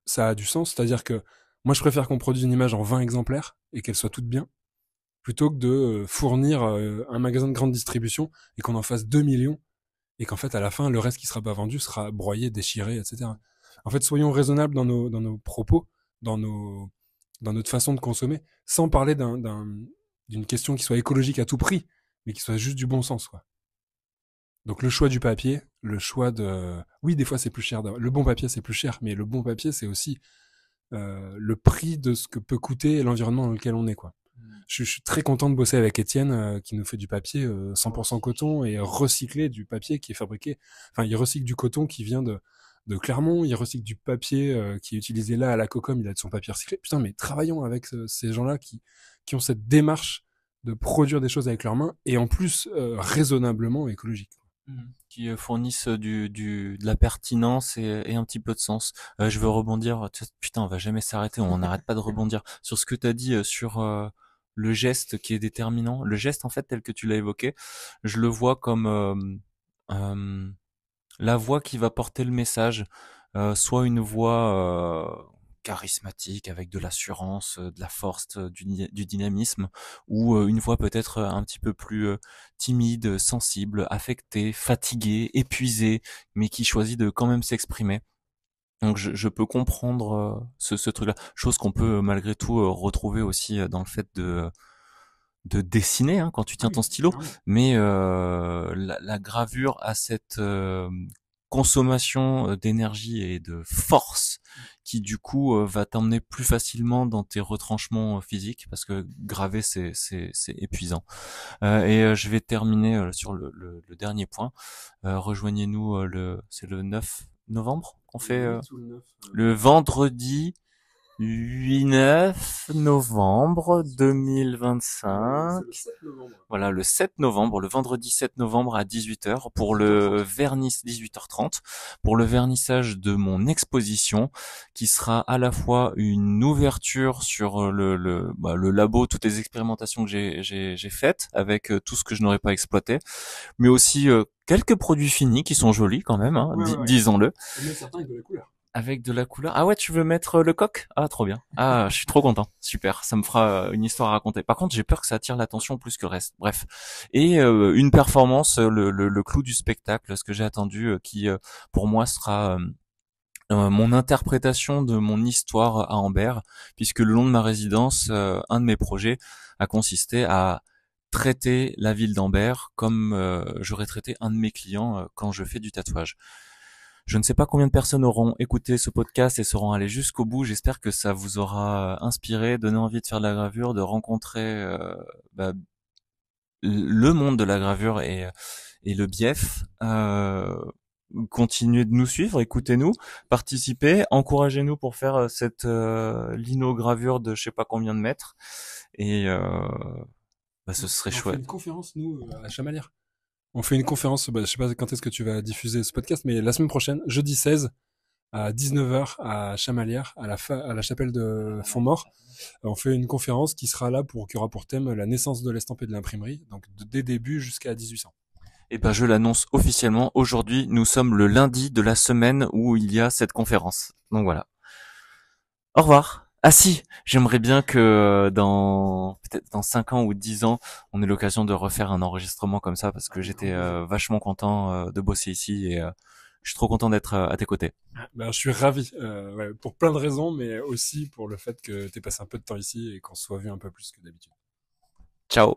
ça a du sens. C'est-à-dire que moi, je préfère qu'on produise une image en 20 exemplaires et qu'elle soit toute bien, plutôt que de fournir un magasin de grande distribution et qu'on en fasse 2 millions et qu'en fait, à la fin, le reste qui sera pas vendu sera broyé, déchiré, etc. En fait, soyons raisonnables dans nos propos, dans dans notre façon de consommer, sans parler d'une question qui soit écologique à tout prix, mais qui soit juste du bon sens, quoi. Donc le choix du papier, le choix de... Oui, des fois c'est plus cher. Le bon papier c'est plus cher, mais le bon papier c'est aussi le prix de ce que peut coûter l'environnement dans lequel on est, quoi. Je suis très content de bosser avec Étienne qui nous fait du papier 100% coton et recycler du papier qui est fabriqué. Enfin, il recycle du coton qui vient de Clermont, il recycle du papier qui est utilisé là à la Cocom, il a de son papier recyclé. Putain, mais travaillons avec ces gens-là qui ont cette démarche de produire des choses avec leurs mains et en plus raisonnablement écologique. Qui fournissent de la pertinence et un petit peu de sens. Je veux rebondir, putain, on va jamais s'arrêter, on n'arrête pas de rebondir sur ce que tu as dit sur le geste qui est déterminant. Le geste, en fait, tel que tu l'as évoqué, je le vois comme euh, la voix qui va porter le message, soit une voix charismatique avec de l'assurance, de la force, du dynamisme, ou une voix peut-être un petit peu plus timide, sensible, affectée, fatiguée, épuisée, mais qui choisit de quand même s'exprimer. Donc je peux comprendre ce truc-là, chose qu'on peut malgré tout retrouver aussi dans le fait de dessiner hein, quand tu Ah tiens oui, ton stylo, clairement. mais la gravure a cette consommation d'énergie et de force qui du coup va t'emmener plus facilement dans tes retranchements physiques parce que graver c'est épuisant. Je vais terminer sur le dernier point. Rejoignez-nous c'est le 9 novembre qu'on fait Le 8 ou le 9 le vendredi 8-9 novembre c'est 2025. le 7 novembre. Voilà, le 7 novembre, le vendredi 7 novembre à 18h pour le 18h30. vernis 18h30 pour le vernissage de mon exposition qui sera à la fois une ouverture sur le labo, toutes les expérimentations que j'ai faites avec tout ce que je n'aurais pas exploité, mais aussi quelques produits finis qui sont jolis quand même, hein, Ouais, ouais, ouais. disons-le. Mais certains avec de la couleur. Avec de la couleur. Ah ouais, tu veux mettre le coq? Ah, trop bien. Ah, je suis trop content. Super. Ça me fera une histoire à raconter. Par contre, j'ai peur que ça attire l'attention plus que le reste. Bref. Et une performance, le clou du spectacle, ce que j'ai attendu, qui pour moi sera mon interprétation de mon histoire à Ambert, puisque le long de ma résidence, un de mes projets a consisté à traiter la ville d'Ambert comme j'aurais traité un de mes clients quand je fais du tatouage. Je ne sais pas combien de personnes auront écouté ce podcast et seront allées jusqu'au bout. J'espère que ça vous aura inspiré, donné envie de faire de la gravure, de rencontrer bah, le monde de la gravure et le bief. Continuez de nous suivre, écoutez-nous, participez, encouragez-nous pour faire cette linogravure de je sais pas combien de mètres. Et ce serait On fait chouette. une conférence, nous, à Chamalières. On fait une conférence, je sais pas quand est-ce que tu vas diffuser ce podcast, mais la semaine prochaine, jeudi 16, à 19h à Chamalières, à la chapelle de Fontmort. On fait une conférence qui aura pour thème la naissance de l'estampé de l'imprimerie, donc dès début jusqu'à 1800. Et ben je l'annonce officiellement. Aujourd'hui, nous sommes le lundi de la semaine où il y a cette conférence. Donc voilà. Au revoir. Ah si, j'aimerais bien que dans peut-être dans 5 ans ou 10 ans, on ait l'occasion de refaire un enregistrement comme ça parce que Avec grand j'étais plaisir. vachement content de bosser ici et je suis trop content d'être à tes côtés. Ben, je suis ravi, ouais, pour plein de raisons, mais aussi pour le fait que tu aies passé un peu de temps ici et qu'on se soit vu un peu plus que d'habitude. Ciao.